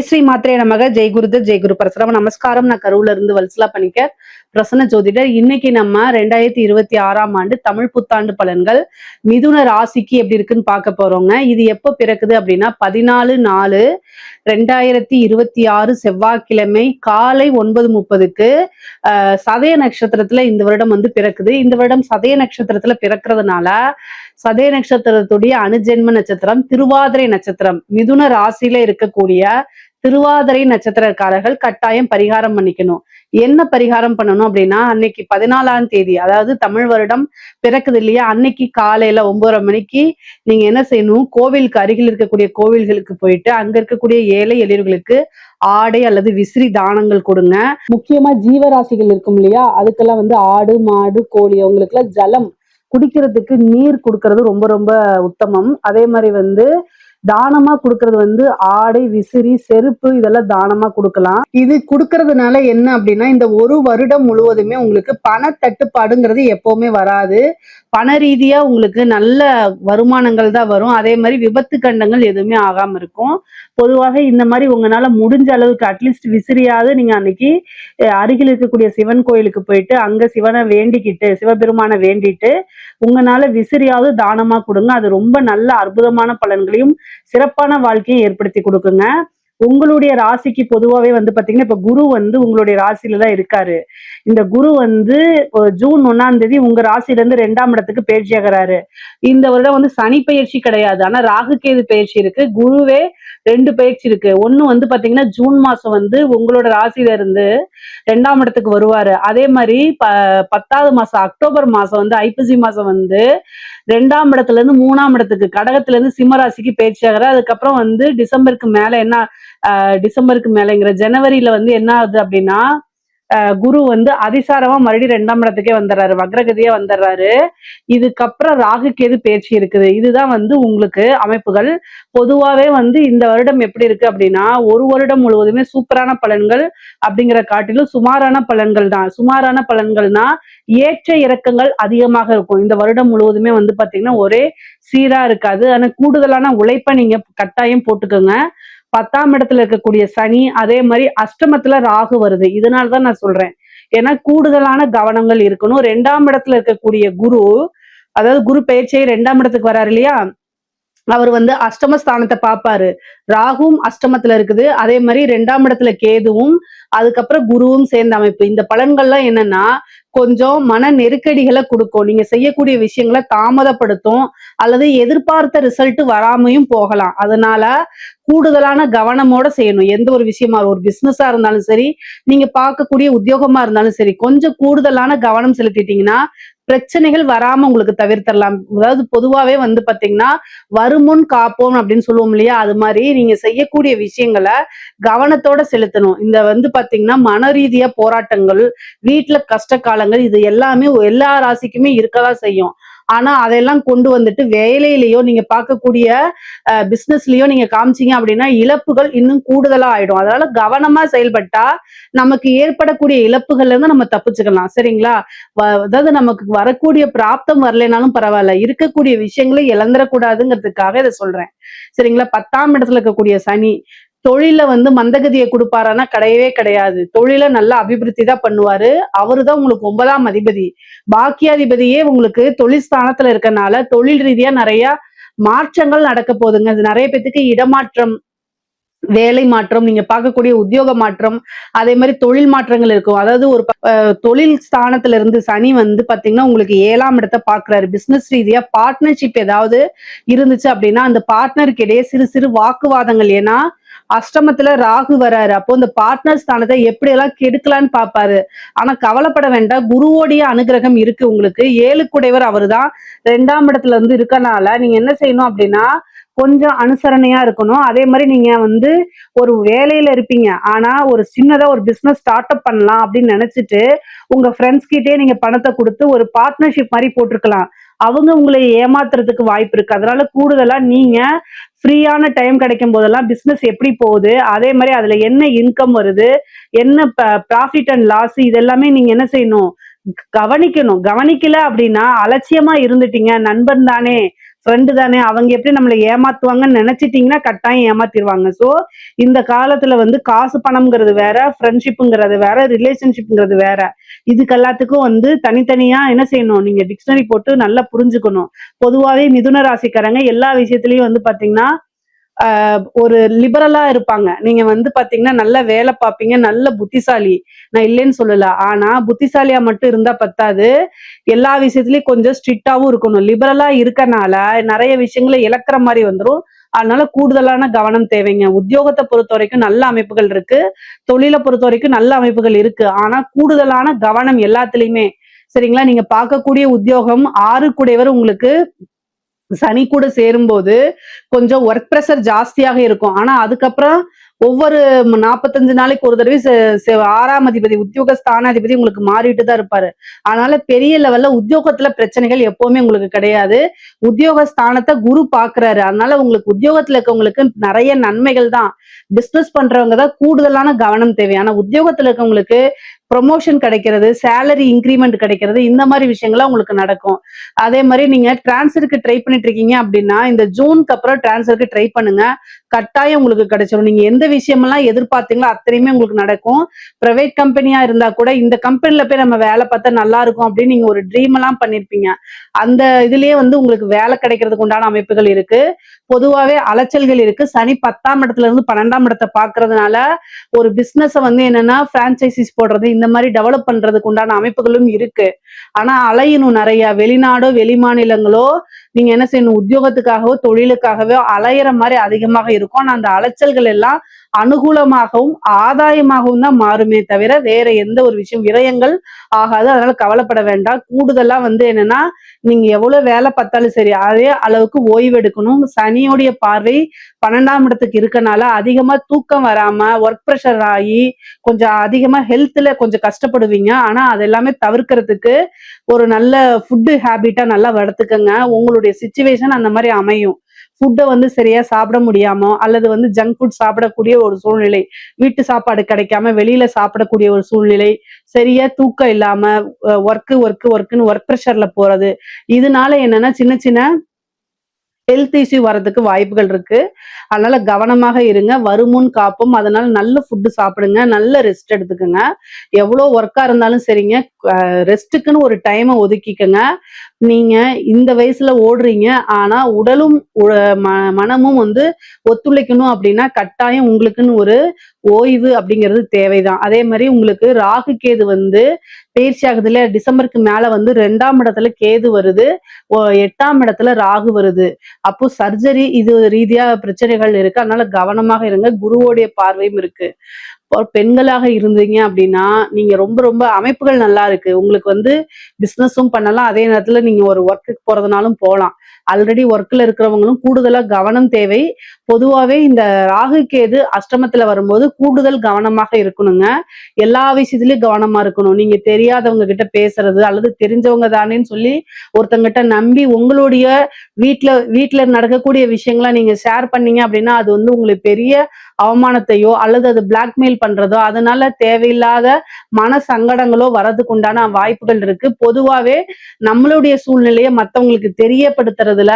ஸ்ரீ மாத்திரை நமக. ஜெய் குருதத் ஜெய் குரு பரசுராம. நமஸ்காரம். நான் கரூர்ல இருந்து வல்சலா பண்ணிக்க பிரசன்ன ஜோதிடர். இன்னைக்கு நம்ம 2026ஆம் ஆண்டு தமிழ் புத்தாண்டு பலன்கள் மிதுன ராசிக்கு எப்படி இருக்குன்னு பார்க்க போறோங்க. இது எப்போ பிறக்குது அப்படின்னா 14/4/2026 செவ்வாய்க்கிழமை காலை 9:30க்கு சதய நட்சத்திரத்துல இந்த வருடம் வந்து பிறக்குது. இந்த வருடம் சதய நட்சத்திரத்துல பிறக்கிறதுனால சதய நட்சத்திரத்துடைய அனுஜென்ம நட்சத்திரம் திருவாதிரை நட்சத்திரம். மிதுன ராசியில இருக்கக்கூடிய திருவாதிரை நட்சத்திரக்காரர்கள் கட்டாயம் பரிகாரம் பண்ணிக்கணும். என்ன பரிகாரம் பண்ணணும் அப்படின்னா, அன்னைக்கு 14ஆம் தேதி, அதாவது தமிழ் வருடம் பிறக்குது இல்லையா, அன்னைக்கு காலையில 9:30 மணிக்கு நீங்க என்ன செய்யணும், கோவிலுக்கு அருகில் இருக்கக்கூடிய கோவில்களுக்கு போயிட்டு அங்க இருக்கக்கூடிய ஏழை எளியவர்களுக்கு ஆடை அல்லது விசிறி தானங்கள் கொடுங்க. முக்கியமா ஜீவராசிகள் இருக்கும் இல்லையா, அதுக்கெல்லாம் வந்து ஆடு மாடு கோழி அவங்களுக்கு எல்லாம் ஜலம் குடிக்கிறதுக்கு நீர் கொடுக்கறது ரொம்ப ரொம்ப உத்தமம். அதே மாதிரி வந்து தானமா கொடுக்கறது வந்து ஆடை விசிறி செருப்பு இதெல்லாம் தானமா கொடுக்கலாம். இது கொடுக்கறதுனால என்ன அப்படின்னா, இந்த ஒரு வருடம் முழுவதுமே உங்களுக்கு பண தட்டுப்பாடுங்கிறது எப்பவுமே வராது. பண ரீதியா உங்களுக்கு நல்ல வருமானங்கள் தான் வரும். அதே மாதிரி விபத்து கண்டங்கள் எதுவுமே ஆகாம இருக்கும். பொதுவாக இந்த மாதிரி உங்களால முடிஞ்ச அளவுக்கு அட்லீஸ்ட் விசிறியாவது நீங்க அன்னைக்கு அருகில் இருக்கக்கூடிய சிவன் கோயிலுக்கு போயிட்டு அங்க சிவனை வேண்டிக்கிட்டு சிவபெருமான வேண்டிட்டு உங்களால விசிறியாவது தானமா கொடுங்க. அது ரொம்ப நல்ல அற்புதமான பலன்களையும் சிறப்பான வாழ்க்கையை ஏற்படுத்தி கொடுக்குங்க. உங்களுடைய ராசிக்கு பொதுவாகவே வந்து பாத்தீங்கன்னா, இப்ப குரு வந்து உங்களுடைய ராசியில தான் இருக்காரு. இந்த குரு வந்து ஜூன் 1ஆம் தேதி உங்க ராசியில இருந்து 2ஆம் இடத்துக்கு பயிற்சி ஆகிறாரு. இந்த வருடம் வந்து சனி பயிற்சி கிடையாது, ஆனா ராகு கேது பயிற்சி இருக்கு. குருவே 2 பயிற்சி இருக்கு. ஒண்ணு வந்து பாத்தீங்கன்னா ஜூன் மாசம் வந்து உங்களோட ராசியில இருந்து 2ஆம் இடத்துக்கு வருவாரு. அதே மாதிரி 10வது மாசம் அக்டோபர் மாசம் வந்து ஐப்பசி மாசம் வந்து 2ஆம் இடத்துல இருந்து 3ஆம் இடத்துக்கு கடகத்துல இருந்து சிம்ம ராசிக்கு பயிற்சி ஆகிறாரு. அதுக்கப்புறம் வந்து டிசம்பருக்கு மேலங்கிற ஜனவரியில வந்து என்ன ஆகுது அப்படின்னா, குரு வந்து அதிசாரமா மறுபடியும் 2ஆம் இடத்துக்கே வந்துடுறாரு, வக்ரகதியா வந்துடுறாரு. இதுக்கப்புறம் ராகு கேது பயிற்சி இருக்குது. இதுதான் வந்து உங்களுக்கு அமைப்புகள். பொதுவாவே வந்து இந்த வருடம் எப்படி இருக்கு அப்படின்னா, ஒரு வருடம் முழுவதுமே சூப்பரான பலன்கள் அப்படிங்கிற காட்டிலும் சுமாரான பலன்கள் தான். சுமாரான பலன்கள்னா ஏற்ற இறக்கங்கள் அதிகமாக இருக்கும். இந்த வருடம் முழுவதுமே வந்து பாத்தீங்கன்னா ஒரே சீரா இருக்காது. ஆனா கூடுதலான உழைப்பை நீங்க கட்டாயம் போட்டுக்கோங்க. 10ஆம் இடத்துல இருக்கக்கூடிய சனி, அதே மாதிரி அஷ்டமத்துல ராகு வருது. இதனாலதான் நான் சொல்றேன், ஏன்னா கூடுதலான கவனங்கள் இருக்கணும். 2ஆம் இடத்துல இருக்கக்கூடிய குரு, அதாவது குரு பெயர்ச்சியை 2ஆம் இடத்துக்கு வராரு இல்லையா, அவர் வந்து அஷ்டமஸ்தானத்தை பார்ப்பாரு. ராகுவும் அஷ்டமத்துல இருக்குது, அதே மாதிரி 2ஆம் இடத்துல கேதுவும் அதுக்கப்புறம் குருவும் சேர்ந்த அமைப்பு. இந்த பலன்கள்லாம் என்னன்னா கொஞ்சம் மன நெருக்கடிகளை கொடுக்கும். நீங்க செய்யக்கூடிய விஷயங்களை தாமதப்படுத்தும், அல்லது எதிர்பார்த்த ரிசல்ட் வராமையும் போகலாம். அதனால கூடுதலான கவனமோட செய்யணும். எந்த ஒரு விஷயமா, ஒரு பிசினஸா இருந்தாலும் சரி, நீங்க பார்க்கக்கூடிய உத்தியோகமா இருந்தாலும் சரி, கொஞ்சம் கூடுதலான கவனம் செலுத்திட்டீங்கன்னா பிரச்சனைகள் வராம உங்களுக்கு தவிர்த்தரலாம். அதாவது பொதுவாவே வந்து பாத்தீங்கன்னா வருமுன் காப்போம் அப்படின்னு சொல்லுவோம் இல்லையா, அது மாதிரி நீங்க செய்யக்கூடிய விஷயங்களை கவனத்தோட செலுத்தணும். இந்த வந்து பாத்தீங்கன்னா மன ரீதியா போராட்டங்கள், வீட்டுல கஷ்ட காலங்கள், இது எல்லாமே எல்லா ராசிக்குமே இருக்கதான் செய்யும். ஆனா அதெல்லாம் கொண்டு வந்துட்டு வேலையிலயோ நீங்க பார்க்கக்கூடிய பிசினஸ்லயோ நீங்க காமிச்சீங்க அப்படின்னா இழப்புகள் இன்னும் கூடுதலா ஆயிடும். அதனால கவனமா செயல்பட்டா நமக்கு ஏற்படக்கூடிய இழப்புகள்ல இருந்து நம்ம தப்பிச்சுக்கலாம். சரிங்களா? அதாவது நமக்கு வரக்கூடிய பிராப்தம் வரலைனாலும் பரவாயில்ல, இருக்கக்கூடிய விஷயங்களை இழந்துடக்கூடாதுங்கிறதுக்காக இதை சொல்றேன். சரிங்களா? 10ஆம் இடத்துல இருக்கக்கூடிய சனி தொழில வந்து மந்தகதியை கொடுப்பாரானா கிடையவே கிடையாது. தொழில நல்ல அபிவிருத்தி தான் பண்ணுவாரு. அவருதான் உங்களுக்கு 9ஆம் அதிபதி. பாக்கியாதிபதியே உங்களுக்கு தொழில் ஸ்தானத்துல இருக்கனால தொழில் ரீதியா நிறைய மாற்றங்கள் நடக்க போகுதுங்க. அது நிறைய பேத்துக்கு இடமாற்றம், வேலை மாற்றம், நீங்க பார்க்கக்கூடிய உத்தியோக மாற்றம், அதே மாதிரி தொழில் மாற்றங்கள் இருக்கும். அதாவது ஒரு தொழில் ஸ்தானத்துல இருந்து சனி வந்து பாத்தீங்கன்னா உங்களுக்கு 7ஆம் இடத்தை பாக்குறாரு. பிசினஸ் ரீதியா பார்ட்னர்ஷிப் ஏதாவது இருந்துச்சு அப்படின்னா அந்த பார்ட்னருக்கு இடையே சிறு சிறு வாக்குவாதங்கள். ஏன்னா அஷ்டமத்துல ராகு வராரு. அப்போ இந்த பார்ட்னர் ஸ்தானத்தை எப்படி எல்லாம் கெடுக்கலான்னு பாப்பாரு. ஆனா கவலைப்பட வேண்டாம், குருவோடைய அனுகிரகம் இருக்கு உங்களுக்கு. 7 குடைவர் அவருதான் 2ஆம் இடத்துல இருந்து இருக்கனால நீங்க என்ன செய்யணும் அப்படின்னா கொஞ்சம் அனுசரணையா இருக்கணும். அதே மாதிரி நீங்க வந்து ஒரு வேலையில இருப்பீங்க, ஆனா ஒரு சின்னதா ஒரு பிசினஸ் ஸ்டார்ட் அப் பண்ணலாம் அப்படின்னு நினைச்சிட்டு உங்க ஃப்ரெண்ட்ஸ் கிட்டே நீங்க பணத்தை கொடுத்து ஒரு பார்ட்னர்ஷிப் மாதிரி போட்டிருக்கலாம். அவங்க உங்களை ஏமாத்துறதுக்கு வாய்ப்பு இருக்கு. அதனால கூடுதலா நீங்க ஃப்ரீயான டைம் கிடைக்கும் போதெல்லாம் பிசினஸ் எப்படி போகுது, அதே மாதிரி அதுல என்ன இன்கம் வருது, என்ன ப்ராஃபிட் அண்ட் லாஸ், இதெல்லாமே நீங்க என்ன செய்யணும், கவனிக்கணும். கவனிக்கல அப்படின்னா அலட்சியமா இருந்துட்டீங்க, நண்பன் தானே ஃப்ரெண்டு தானே, அவங்க எப்படி நம்மள ஏமாத்துவாங்கன்னு நினைச்சிட்டீங்கன்னா கட்டாயம் ஏமாத்திருவாங்க. ஸோ இந்த காலத்துல வந்து காசு பணம்ங்கிறது வேற, ஃப்ரெண்ட்ஷிப்ங்கிறது வேற, ரிலேஷன்ஷிப்ங்கிறது வேற. இதுக்கு எல்லாத்துக்கும் வந்து தனித்தனியா என்ன செய்யணும், நீங்க டிக்ஷனரி போட்டு நல்லா புரிஞ்சுக்கணும். பொதுவாவே மிதுன ராசிக்காரங்க எல்லா விஷயத்திலயும் வந்து பாத்தீங்கன்னா ஒரு லிபரலா இருப்பாங்க. நீங்க வந்து பாத்தீங்கன்னா நல்லா வேலை பார்ப்பீங்க, நல்ல புத்திசாலி. நான் இல்லைன்னு சொல்லல. ஆனா புத்திசாலியா மட்டும் இருந்தா பத்தாது. எல்லா விஷயத்திலயும் கொஞ்சம் ஸ்ட்ரிக்ட்டாவும் இருக்கணும். லிபரலா இருக்கனால நெறைய விஷயங்கள இழக்கிற மாரி வந்துரும். அதனால கூடுதலான கவனம் தேவைங்க. உத்தியோகத்த பொறுத்தவரைக்கும் நல்ல அமைப்புகள் இருக்கு. தொழில பொறுத்தவரைக்கும் நல்ல அமைப்புகள் இருக்கு. ஆனா கூடுதலான கவனம் எல்லாத்துலயுமே. சரிங்களா? நீங்க பார்க்கக்கூடிய உத்தியோகம் 6 கூடையவர் உங்களுக்கு சனி கூட சேரும்போது கொஞ்சம் ஒர்க் பிரஷர் ஜாஸ்தியாக இருக்கும். ஆனா அதுக்கப்புறம் ஒவ்வொரு 45 நாளைக்கு ஒரு தடவை 6ஆம் அதிபதி உத்தியோக ஸ்தானாதிபதி உங்களுக்கு மாறிட்டு தான் இருப்பாரு. அதனால பெரிய லெவல்ல உத்தியோகத்துல பிரச்சனைகள் எப்பவுமே உங்களுக்கு கிடையாது. உத்தியோக ஸ்தானத்த குரு பார்க்கிறாரு. அதனால உங்களுக்கு உத்தியோகத்துல இருக்கவங்களுக்கு நிறைய நன்மைகள் தான். பிசினஸ் பண்றவங்க தான் கூடுதலான கவனம் தேவை. ஆனா உத்தியோகத்துல இருக்கவங்களுக்கு ப்ரொமோஷன் கிடைக்கிறது, சேலரி இன்கிரிமெண்ட் கிடைக்கிறது, இந்த மாதிரி விஷயங்கள்லாம் உங்களுக்கு நடக்கும். அதே மாதிரி நீங்க டிரான்ஸ்ஃபருக்கு ட்ரை பண்ணிட்டு இருக்கீங்க அப்படின்னா இந்த ஜூனுக்கு அப்புறம் டிரான்ஸ்ஃபருக்கு ட்ரை பண்ணுங்க. கட்டாயம் உங்களுக்கு கிடைச்சிடும். நீங்க எந்த விஷயமெல்லாம் எதிர்பார்த்தீங்களோ அத்தனையுமே உங்களுக்கு நடக்கும். பிரைவேட் கம்பெனியா இருந்தா கூட இந்த கம்பெனில போய் நம்ம வேலை பார்த்தா நல்லா இருக்கும் அப்படின்னு நீங்க ஒரு ட்ரீம் எல்லாம் பண்ணிருப்பீங்க. அந்த இதுலயே வந்து உங்களுக்கு வேலை கிடைக்கிறதுக்கு உண்டான அமைப்புகள் இருக்கு. பொதுவாவே அலைச்சல்கள் இருக்கு. சனி 10ஆம் இடத்துல இருந்து 12ஆம் இடத்தை பாக்குறதுனால ஒரு பிசினஸ் வந்து என்னன்னா பிரான்சைசிஸ் போடுறது இந்த மாதிரி டெவலப் பண்றதுக்கு உண்டான அமைப்புகளும் இருக்கு. ஆனா அலையணும் நிறைய. வெளிநாடோ வெளி மாநிலங்களோ நீங்க என்ன செய்யணும், உத்தியோகத்துக்காகவோ தொழிலுக்காகவோ அலையிற மாதிரி அதிகமாக இருக்கும். ஆனா அந்த அலைச்சல்கள் எல்லாம் அனுகூலமாகவும் ஆதாயமாகவும் தான் மாறுமே தவிர வேற எந்த ஒரு விஷயம் விரயங்கள் ஆகாது. அதனால கவலைப்பட வேண்டாம். கூடுதலா வந்து என்னன்னா நீங்க எவ்வளவு வேலை பார்த்தாலும் சரி அதே அளவுக்கு ஓய்வு எடுக்கணும். சனியோடைய பார்வை 12ஆம் இடத்துக்கு இருக்கனால அதிகமா தூக்கம் வராம ஒர்க் ப்ரெஷர் ஆகி கொஞ்சம் அதிகமா ஹெல்த்ல கொஞ்சம் கஷ்டப்படுவீங்க. ஆனா அது எல்லாமே தவிர்க்கிறதுக்கு ஒரு நல்ல ஃபுட்டு ஹேபிட்டா நல்லா வளர்த்துக்கங்க. உங்களுடைய சிச்சுவேஷன் அந்த மாதிரி அமையும். ஃபுட்டை வந்து சரியா சாப்பிட முடியாம அல்லது வந்து ஜங்க் ஃபுட் சாப்பிடக்கூடிய ஒரு சூழ்நிலை, வீட்டு சாப்பாடு கிடைக்காம வெளியில சாப்பிடக்கூடிய ஒரு சூழ்நிலை, சரியா தூக்கம் இல்லாம ஒர்க்குன்னு ஒர்க் ப்ரெஷர்ல போறது, இதனால என்னன்னா சின்ன சின்ன ஹெல்த் இஷ்யூ வரதுக்கு வாய்ப்புகள் இருக்கு. அதனால கவனமாக இருங்க. வருமுன் காப்போம். அதனால நல்ல ஃபுட்டு சாப்பிடுங்க. நல்ல ரெஸ்ட் எடுத்துக்கங்க. எவ்வளோ ஒர்க்கா இருந்தாலும் சரிங்க, ரெஸ்ட்டுக்குன்னு ஒரு டைமை ஒதுக்கிக்கங்க. நீங்க இந்த வயசுல ஓடுறீங்க. ஆனா உடலும் மனமும் வந்து ஒத்துழைக்கணும் அப்படின்னா கட்டாயம் உங்களுக்குன்னு ஒரு ஓய்வு அப்படிங்கிறது தேவைதான். அதே மாதிரி உங்களுக்கு ராகு கேது வந்து பயிற்சி ஆகுது இல்லையா, டிசம்பருக்கு மேல வந்து 2ஆம் இடத்துல கேது வருது, 8ஆம் இடத்துல ராகு வருது. அப்போ சர்ஜரி இது ரீதியா பிரச்சனைகள் இருக்கு. அதனால கவனமாக இருங்க. குருவோடைய பார்வையும் இருக்கு. பெண்களாக இருந்தீங்க அப்படின்னா நீங்க ரொம்ப ரொம்ப அமைப்புகள் நல்லா இருக்கு. உங்களுக்கு வந்து பிசினஸும் பண்ணலாம். அதே நேரத்துல நீங்க ஒரு ஒர்க்குக்கு போறதுனாலும் போகலாம். ஆல்ரெடி ஒர்க்ல இருக்கிறவங்களும் கூடுதலா கவனம் தேவை. பொதுவாவே இந்த ராகு கேது அஷ்டமத்துல வரும்போது கூடுதல் கவனமாக இருக்கணுங்க. எல்லா விஷயத்திலயும் கவனமா இருக்கணும். நீங்க தெரியாதவங்க கிட்ட பேசுறது அல்லது தெரிஞ்சவங்க தானேன்னு சொல்லி ஒருத்தங்கிட்ட நம்பி உங்களுடைய வீட்ல வீட்ல நடக்கக்கூடிய விஷயங்களை நீங்க ஷேர் பண்ணீங்க அப்படின்னா அது வந்து உங்களுக்கு பெரிய அவமானத்தையோ அல்லது அது பிளாக்மெயில் பண்றதோ அதனால தேவையில்லாத மன சங்கடங்களோ வரதுக்கு உண்டான வாய்ப்புகள் இருக்கு. பொதுவாவே நம்மளுடைய சூழ்நிலையை மத்தவங்களுக்கு தெரியப்படுத்துறதுல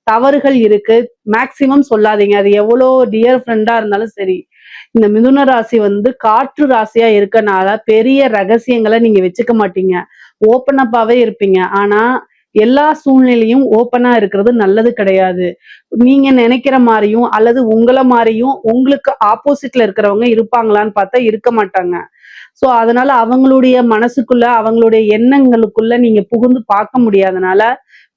தவறுகள் இருக்கு. மேக்சிமம் சொல்லாதீங்க. அது எவ்வளோ டியர் ஃப்ரெண்டா இருந்தாலும் சரி. இந்த மிதுன ராசி வந்து காற்று ராசியா இருக்கனால பெரிய ரகசியங்களை நீங்க வச்சுக்க மாட்டீங்க. ஓப்பன் அப்பாவே இருப்பீங்க. ஆனா எல்லா சூழ்நிலையும் ஓப்பனா இருக்கிறது நல்லது கிடையாது. நீங்க நினைக்கிற மாதிரியும் அல்லது உங்கள மாதிரியும் உங்களுக்கு ஆப்போசிட்ல இருக்கிறவங்க இருப்பாங்களான்னு பார்த்தா இருக்க மாட்டாங்க. சோ அதனால அவங்களுடைய மனசுக்குள்ள அவங்களுடைய எண்ணங்களுக்குள்ள நீங்க புகுந்து பார்க்க முடியாதனால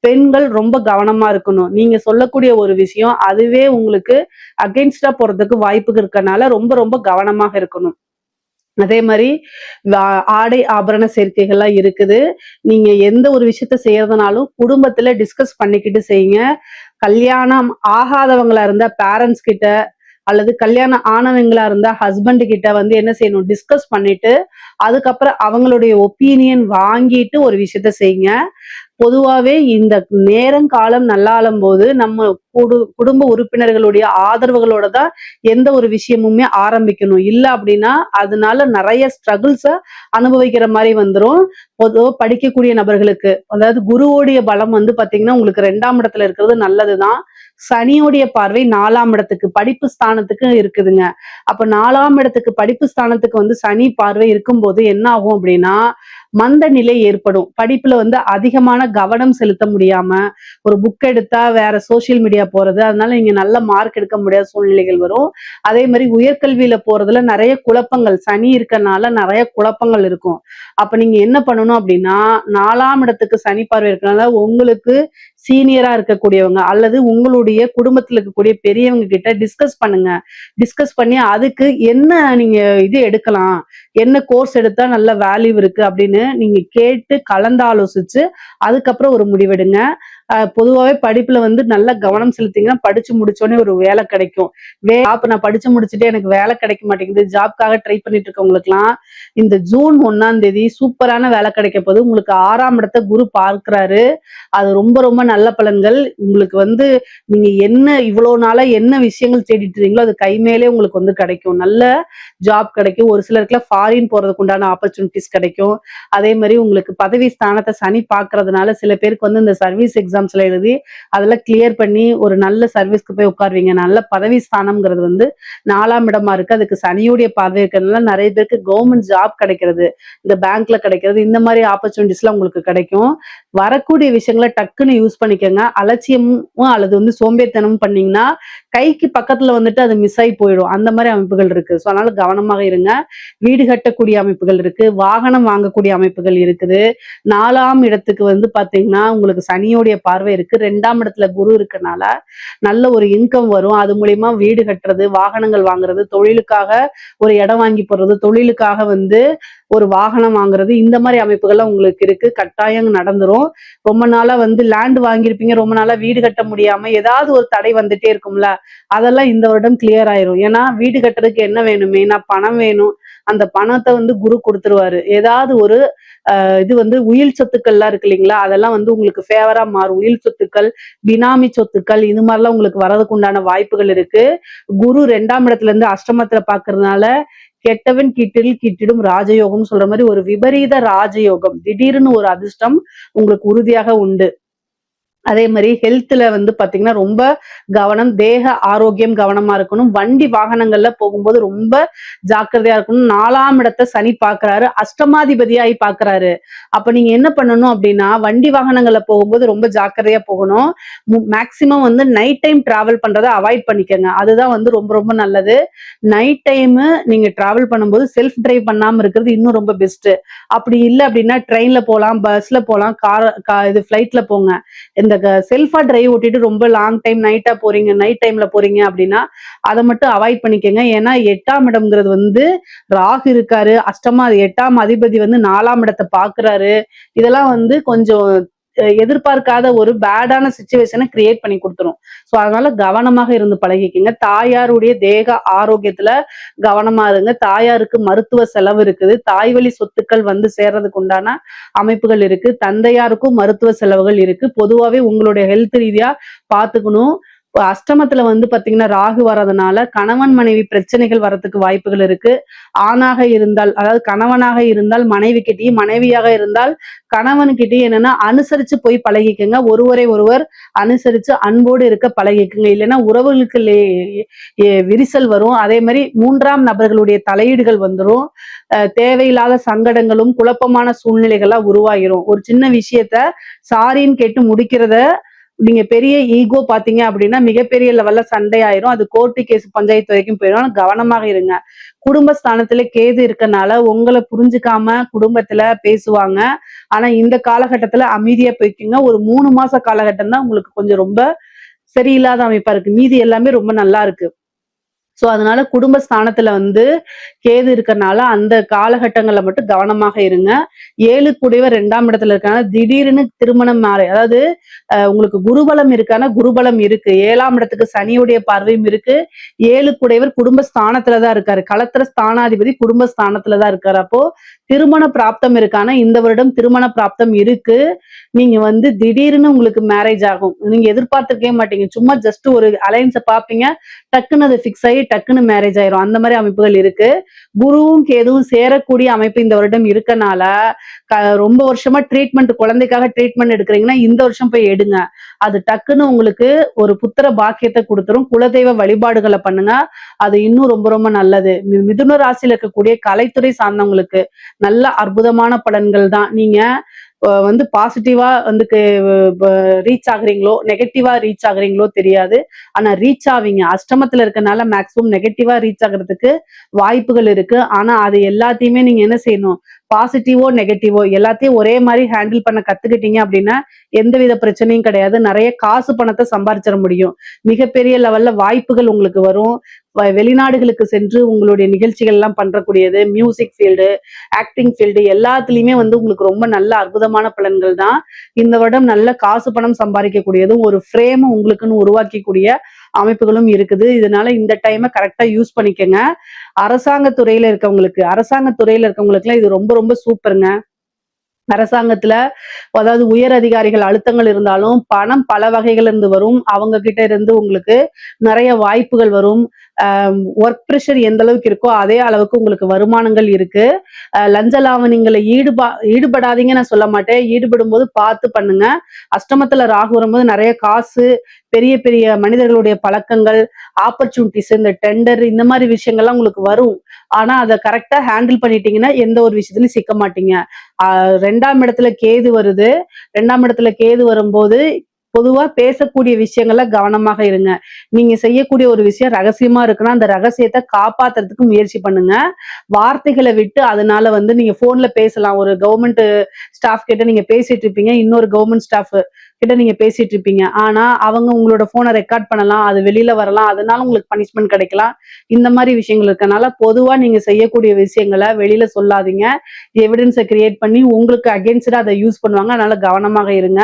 பெண்கள் ரொம்ப கவனமா இருக்கணும். நீங்க சொல்லக்கூடிய ஒரு விஷயம் அதுவே உங்களுக்கு அகைன்ஸ்டா போறதுக்கு வாய்ப்புகள் இருக்கனால ரொம்ப ரொம்ப கவனமாக இருக்கணும். அதே மாதிரி ஆடை ஆபரண சேர்க்கைகள்லாம் இருக்குது. நீங்க எந்த ஒரு விஷயத்த செய்யறதுனாலும் குடும்பத்துல டிஸ்கஸ் பண்ணிக்கிட்டு செய்யுங்க. கல்யாணம் ஆகாதவங்களா இருந்தா பேரண்ட்ஸ் கிட்ட அல்லது கல்யாணம் ஆனவங்களா இருந்தா ஹஸ்பண்ட் கிட்ட வந்து என்ன செய்யணும், டிஸ்கஸ் பண்ணிட்டு அதுக்கப்புறம் அவங்களுடைய ஒப்பீனியன் வாங்கிட்டு ஒரு விஷயத்த செய்யுங்க. பொதுவாவே இந்த நேரங்காலம் நல்லாளும் போது நம்ம குடும்ப உறுப்பினர்களுடைய ஆதரவுகளோட தான் எந்த ஒரு விஷயமுமே ஆரம்பிக்கணும். இல்ல அப்படின்னா அதனால நிறைய ஸ்ட்ரகிள்ஸ அனுபவிக்கிற மாரி வந்துரும். பொதுவா படிக்கக்கூடிய நபர்களுக்கு. அதாவது குருவோடைய பலம் வந்து பாத்தீங்கன்னா உங்களுக்கு 2ஆம் இடத்துல இருக்கிறது நல்லதுதான். சனியோடைய பார்வை 4ஆம் இடத்துக்கு படிப்பு ஸ்தானத்துக்கு இருக்குதுங்க. அப்ப 4ஆம் இடத்துக்கு படிப்பு ஸ்தானத்துக்கு வந்து சனி பார்வை இருக்கும்போது என்ன ஆகும் அப்படின்னா, மந்த நிலை ஏற்படும். படிப்புல வந்து அதிகமான கவனம் செலுத்த முடியாம, ஒரு புக் எடுத்தா வேற சோசியல் மீடியா போறது. அதனால நீங்க நல்ல மார்க் எடுக்க முடியாத சூழ்நிலைகள் வரும். அதே மாரி உயர்கல்வியில போறதுல நெறைய குழப்பங்கள், சனி இருக்கனால நெறைய குழப்பங்கள் இருக்கும். அப்ப நீங்க என்ன பண்ணணும் அப்படின்னா, 4ஆம் இடத்துக்கு சனி பார்வை இருக்கனால உங்களுக்கு சீனியரா இருக்கக்கூடியவங்க அல்லது உங்களுடைய குடும்பத்துல இருக்கக்கூடிய பெரியவங்க கிட்ட டிஸ்கஸ் பண்ணுங்க. டிஸ்கஸ் பண்ணி அதுக்கு என்ன நீங்க இது எடுக்கலாம், என்ன கோர்ஸ் எடுத்தா நல்ல வேல்யூ இருக்கு அப்படின்னு நீங்க கேட்டு கலந்தாலோசிச்சு அதுக்கப்புறம் ஒரு முடிவெடுங்க. பொதுவாவே படிப்புல வந்து நல்லா கவனம் செலுத்தீங்கன்னா படிச்சு முடிச்சோடனே ஒரு வேலை கிடைக்கும். நான் படிச்சு முடிச்சுட்டு எனக்கு வேலை கிடைக்க மாட்டேங்குது, ஜாப்க்காக ட்ரை பண்ணிட்டு இருக்கவங்களுக்குலாம் இந்த ஜூன் 1ஆம் தேதி சூப்பரான வேலை கிடைக்க போகுது. உங்களுக்கு 6ஆம் இடத்தை குரு பார்க்கிறாரு. அது ரொம்ப ரொம்ப நல்ல பலன்கள். உங்களுக்கு வந்து நீங்க என்ன இவ்வளவு நாளா என்ன விஷயங்கள் தேடிட்டு இருந்தீங்களோ அது கை மேலே உங்களுக்கு வந்து கிடைக்கும். நல்ல ஜாப் கிடைக்கும். ஒரு சிலருக்குலாம் ஃபாரின் போறதுக்கு உண்டான ஆப்பர்ச்சுனிட்டிஸ் கிடைக்கும். அதே மாதிரி உங்களுக்கு பதவி ஸ்தானத்தை சனி பார்க்கறதுனால சில பேருக்கு வந்து இந்த சர்வீஸ் எக்ஸாம்ஸ்ல எழுதி அதெல்லாம் கிளியர் பண்ணி ஒரு நல்ல சர்வீஸ்க்கு போய் உட்காருவீங்க. நல்ல பதவி ஸ்தானம்ங்கிறது வந்து 4ஆம் இடமா இருக்கு. அதுக்கு சனியுடைய பார்வை இருக்கிறதுனால நிறைய பேருக்கு கவர்மெண்ட் ஜாப் கிடைக்கிறது, இந்த பேங்க்ல கிடைக்கிறது, இந்த மாதிரி ஆப்பர்ச்சுனிட்டிஸ் எல்லாம் உங்களுக்கு கிடைக்கும். வரக்கூடிய விஷயங்களை டக்குன்னு யூஸ் பண்ணிக்கோங்க. அலட்சியமும் அல்லது வந்து சோம்பேறித்தனமும் பண்ணீங்கன்னா கைக்கு பக்கத்துல வந்துட்டு அது மிஸ் ஆகி போயிடும். அந்த மாதிரி அமைப்புகள் இருக்கு. ஸோ அதனால கவனமாக இருங்க. வீடு கட்டக்கூடிய அமைப்புகள் இருக்கு, வாகனம் வாங்கக்கூடிய அமைப்புகள் இருக்குது. 4ஆம் இடத்துக்கு வந்து பாத்தீங்கன்னா உங்களுக்கு சனியோடைய பார்வை இருக்கு. 2ஆம் இடத்துல குரு இருக்கனால நல்ல ஒரு இன்கம் வரும். அது மூலியமா வீடு கட்டுறது, வாகனங்கள் வாங்குறது, தொழிலுக்காக ஒரு இடம் வாங்கி போடுறது, தொழிலுக்காக வந்து ஒரு வாகனம் வாங்குறது, இந்த மாதிரி அமைப்புகள்லாம் உங்களுக்கு இருக்கு. கட்டாயம் நடந்துரும். ரொம்ப நாளா வந்து லேண்ட் வாங்கியிருப்பீங்க, ரொம்ப நாளா வீடு கட்ட முடியாம ஏதாவது ஒரு தடை வந்துட்டே இருக்கும்ல, அதெல்லாம் இந்த வருடம் கிளியர் ஆயிரும். ஏன்னா வீடு கட்டுறதுக்கு என்ன வேணும், மெயினா பணம் வேணும். அந்த பணத்தை வந்து குரு கொடுத்துருவாரு. ஏதாவது ஒரு இது வந்து உயில் சொத்துக்கள்லாம் இருக்கு இல்லைங்களா, அதெல்லாம் வந்து உங்களுக்கு ஃபேவரா மாறும். உயில் சொத்துக்கள், பினாமி சொத்துக்கள், இது மாதிரிலாம் உங்களுக்கு வர்றதுக்கு உண்டான வாய்ப்புகள் இருக்கு. குரு 2ஆம் இடத்துல இருந்து அஷ்டமத்துல பாக்குறதுனால கெட்டவன் கிட்டில் கிட்டிடும் ராஜயோகம் சொல்ற மாதிரி ஒரு விபரீத ராஜயோகம், திடீர்னு ஒரு அதிர்ஷ்டம் உங்களுக்கு உறுதியாக உண்டு. அதே மாதிரி ஹெல்த்ல வந்து பாத்தீங்கன்னா ரொம்ப கவனம், தேக ஆரோக்கியம் கவனமா இருக்கணும். வண்டி வாகனங்கள்ல போகும்போது ரொம்ப ஜாக்கிரதையா இருக்கணும். 4ஆம் இடத்தை சனி பாக்குறாரு, அஷ்டமாதிபதியாகி பாக்குறாரு. அப்ப நீங்க என்ன பண்ணணும் அப்படின்னா வண்டி வாகனங்கள்ல போகும்போது ரொம்ப ஜாக்கிரதையா போகணும். மேக்சிமம் வந்து நைட் டைம் டிராவல் பண்றதை அவாய்ட் பண்ணிக்கங்க. அதுதான் வந்து ரொம்ப ரொம்ப நல்லது. நைட் டைம் நீங்க டிராவல் பண்ணும்போது செல்ஃப் டிரைவ் பண்ணாம இருக்கிறது இன்னும் ரொம்ப பெஸ்ட். அப்படி இல்லை அப்படின்னா ட்ரெயின்ல போகலாம், பஸ்ல போகலாம், இது ஃபிளைட்ல போங்க. இந்த செல்ஃபா டிரைவ் ஓட்டிட்டு ரொம்ப லாங் டைம் நைட்டா போறீங்க, நைட் டைம்ல போறீங்க அப்படின்னா அதை மட்டும் அவாய்ட் பண்ணிக்கங்க. ஏன்னா 8ஆம் இடம்ங்கிறது வந்து ராகு இருக்காரு, 8ஆம் அதிபதி வந்து 4ஆம் இடத்தை பாக்குறாரு. இதெல்லாம் வந்து கொஞ்சம் எதிர்பார்க்காத ஒரு பேடான சிச்சுவேஷனை கிரியேட் பண்ணி கொடுத்துரும். ஸோ அதனால கவனமாக இருந்து பழகிக்கங்க. தாயாருடைய தேக ஆரோக்கியத்துல கவனமா இருங்க. தாயாருக்கு மருத்துவ செலவு இருக்குது, தாய் வழி சொத்துக்கள் வந்து சேர்றதுக்கு உண்டான அமைப்புகள் இருக்கு, தந்தையாருக்கும் மருத்துவ செலவுகள் இருக்கு. பொதுவாவே உங்களுடைய ஹெல்த் ரீதியா பாத்துக்கணும். அஷ்டமத்துல வந்து பாத்தீங்கன்னா ராகு வர்றதுனால கணவன் மனைவி பிரச்சனைகள் வர்றதுக்கு வாய்ப்புகள் இருக்கு. ஆணாக இருந்தால், அதாவது கணவனாக இருந்தால் மனைவி கிட்டயும், மனைவியாக இருந்தால் கணவன்கிட்டயும் என்னன்னா அனுசரிச்சு போய் பழகிக்கங்க. ஒருவரை ஒருவர் அனுசரிச்சு அன்போடு இருக்க பழகிக்குங்க. இல்லைன்னா உறவுகளுக்கு விரிசல் வரும். அதே மாதிரி 3ஆம் நபர்களுடைய தலையீடுகள் வந்துடும். தேவையில்லாத சங்கடங்களும் குழப்பமான சூழ்நிலைகள்லாம் உருவாகிரும். ஒரு சின்ன விஷயத்த சாரின்னு கேட்டு முடிக்கிறத நீங்க பெரிய ஈகோ பாத்தீங்க அப்படின்னா மிகப்பெரிய லெவல்ல சண்டை ஆயிரும். அது கோர்ட்டு கேஸ் பஞ்சாயத்து வரைக்கும் போயிடும். கவனமாக இருங்க. குடும்பஸ்தானத்துல கேது இருக்கனால உங்களை புரிஞ்சுக்காம குடும்பத்துல பேசுவாங்க. ஆனா இந்த காலகட்டத்துல அமைதியா போய்க்குங்க. ஒரு 3 மாச காலகட்டம் தான் உங்களுக்கு கொஞ்சம் ரொம்ப சரியில்லாத அமைப்பா இருக்கு. மீதி எல்லாமே ரொம்ப நல்லா இருக்கு. சோ அதனால குடும்பஸ்தானத்துல வந்து கேது இருக்கறனால அந்த காலகட்டங்கள்ல மட்டும் கவனமாக இருங்க. 7 கூடியவர் 2ஆம் இடத்துல இருக்காங்க. திடீர்னு திருமணம் மாறி, அதாவது உங்களுக்கு குருபலம் இருக்கானா, குருபலம் இருக்கு. 7ஆம் இடத்துக்கு சனியுடைய பார்வையும் இருக்கு. 7 கூடியவர் குடும்பஸ்தானத்துலதான் இருக்காரு. களத்திர ஸ்தானாதிபதி குடும்பஸ்தானத்துலதான் இருக்காரு. அப்போ திருமண பிராப்தம் இருக்கானா இந்த வருடம் திருமண பிராப்தம் இருக்கு. நீங்க வந்து திடீர்னு உங்களுக்கு மேரேஜ் ஆகும். நீங்க எதிர்பார்த்திருக்கவே மாட்டீங்க. சும்மா ஜஸ்ட் ஒரு அலைன்ஸ பார்ப்பீங்க. டக்குன்னு அது ஃபிக்ஸ் ஆகி டக்குன்னு மேரேஜ் ஆயிரும். அந்த மாதிரி அமைப்புகள் இருக்கு. குருவும் கேதுவும் சேரக்கூடிய அமைப்பு இந்த வருடம் இருக்கனால ரொம்ப வருஷமா குழந்தைக்காக ட்ரீட்மெண்ட் எடுக்கிறீங்கன்னா இந்த வருஷம் போய் எடுங்க. அது டக்குன்னு உங்களுக்கு ஒரு புத்திர பாக்கியத்தை கொடுத்துரும். குலதெய்வ வழிபாடுகளை பண்ணுங்க. அது இன்னும் ரொம்ப ரொம்ப நல்லது. மிதுன ராசியில இருக்கக்கூடிய கலைத்துறை சார்ந்தவங்களுக்கு நல்ல அற்புதமான பலன்கள் தான். நீங்க வந்து பாசிட்டிவா வந்து ரீச் ஆகுறீங்களோ நெகட்டிவா ரீச் ஆகுறீங்களோ தெரியாது. ஆனா ரீச் ஆவீங்க. அஷ்டமத்துல இருக்கனால மேக்சிமம் நெகட்டிவா ரீச் ஆகுறதுக்கு வாய்ப்புகள் இருக்கு. ஆனா அது எல்லாத்தையுமே நீங்க என்ன செய்யணும், பாசிட்டிவோ நெகட்டிவோ எல்லாத்தையும் ஒரே மாதிரி ஹேண்டில் பண்ண கத்துக்கிட்டீங்க அப்படின்னா எந்தவித பிரச்சனையும் கிடையாது. நிறைய காசு பணத்தை சம்பாதிச்சிட முடியும். மிகப்பெரிய லெவல்ல வாய்ப்புகள் உங்களுக்கு வரும். வெளிநாடுகளுக்கு சென்று உங்களுடைய நிகழ்ச்சிகள் எல்லாம் பண்றக்கூடியது, மியூசிக் ஃபீல்டு, ஆக்டிங் ஃபீல்டு எல்லாத்துலயுமே வந்து உங்களுக்கு ரொம்ப நல்ல அற்புதமான பலன்கள் தான். இந்த வருடம் நல்ல காசு பணம் சம்பாதிக்கக்கூடியதும் ஒரு ஃப்ரேம் உங்களுக்குன்னு உருவாக்கக்கூடிய அமைப்புகளும் இருக்குது. இதனால இந்த டைமை கரெக்டா யூஸ் பண்ணிக்கங்க. அரசாங்க துறையில இருக்கவங்களுக்கு இது ரொம்ப ரொம்ப சூப்பருங்க. அரசாங்கத்துல அதாவது உயர் அதிகாரிகள் அழுத்தங்கள் இருந்தாலும் பணம் பல வகைகள் இருந்து வரும். அவங்க கிட்ட இருந்து உங்களுக்கு நிறைய வாய்ப்புகள் வரும். ஒர்க் ப்ரெஷர் எந்த அளவுக்கு இருக்கோ அதே அளவுக்கு உங்களுக்கு வருமானங்கள் இருக்கு. லஞ்ச லாவணிங்களை ஈடுபடாதீங்க நான் சொல்ல மாட்டேன். ஈடுபடும் போது பார்த்து பண்ணுங்க. அஷ்டமத்துல ராகு வரும்போது நிறைய காசு, பெரிய பெரிய மனிதர்களுடைய பழக்கங்கள், ஆப்பர்ச்சுனிட்டிஸ், இந்த டெண்டர் இந்த மாதிரி விஷயங்கள்லாம் உங்களுக்கு வரும். ஆனா அதை கரெக்டா ஹேண்டில் பண்ணிட்டீங்கன்னா எந்த ஒரு விஷயத்துலயும் சிக்க மாட்டீங்க. 2ஆம் இடத்துல கேது வருது. 2ஆம் இடத்துல கேது வரும்போது பொதுவா பேசக்கூடிய விஷயங்கள்ல கவனமாக இருங்க. நீங்க செய்யக்கூடிய ஒரு விஷயம் ரகசியமா இருக்குன்னா அந்த ரகசியத்தை காப்பாத்துறதுக்கு முயற்சி பண்ணுங்க. வார்த்தைகளை விட்டு அதனால வந்து நீங்க போன்ல பேசலாம். ஒரு கவர்மெண்ட் ஸ்டாஃப் கிட்ட நீங்க பேசிட்டு இருப்பீங்க, இன்னொரு கவர்மெண்ட் ஸ்டாஃப் கிட்ட நீங்க பேசிட்டு இருப்பீங்க. ஆனா அவங்க உங்களோட போனை ரெக்கார்ட் பண்ணலாம், அது வெளியில வரலாம், அதனால உங்களுக்கு பனிஷ்மெண்ட் கிடைக்கலாம். இந்த மாதிரி விஷயங்கள் இருக்கனால பொதுவா நீங்க செய்யக்கூடிய விஷயங்களை வெளியில சொல்லாதீங்க. எவிடன்ஸை கிரியேட் பண்ணி உங்களுக்கு அகேன்ஸ்டா அதை யூஸ் பண்ணுவாங்க. அதனால கவனமாக இருங்க.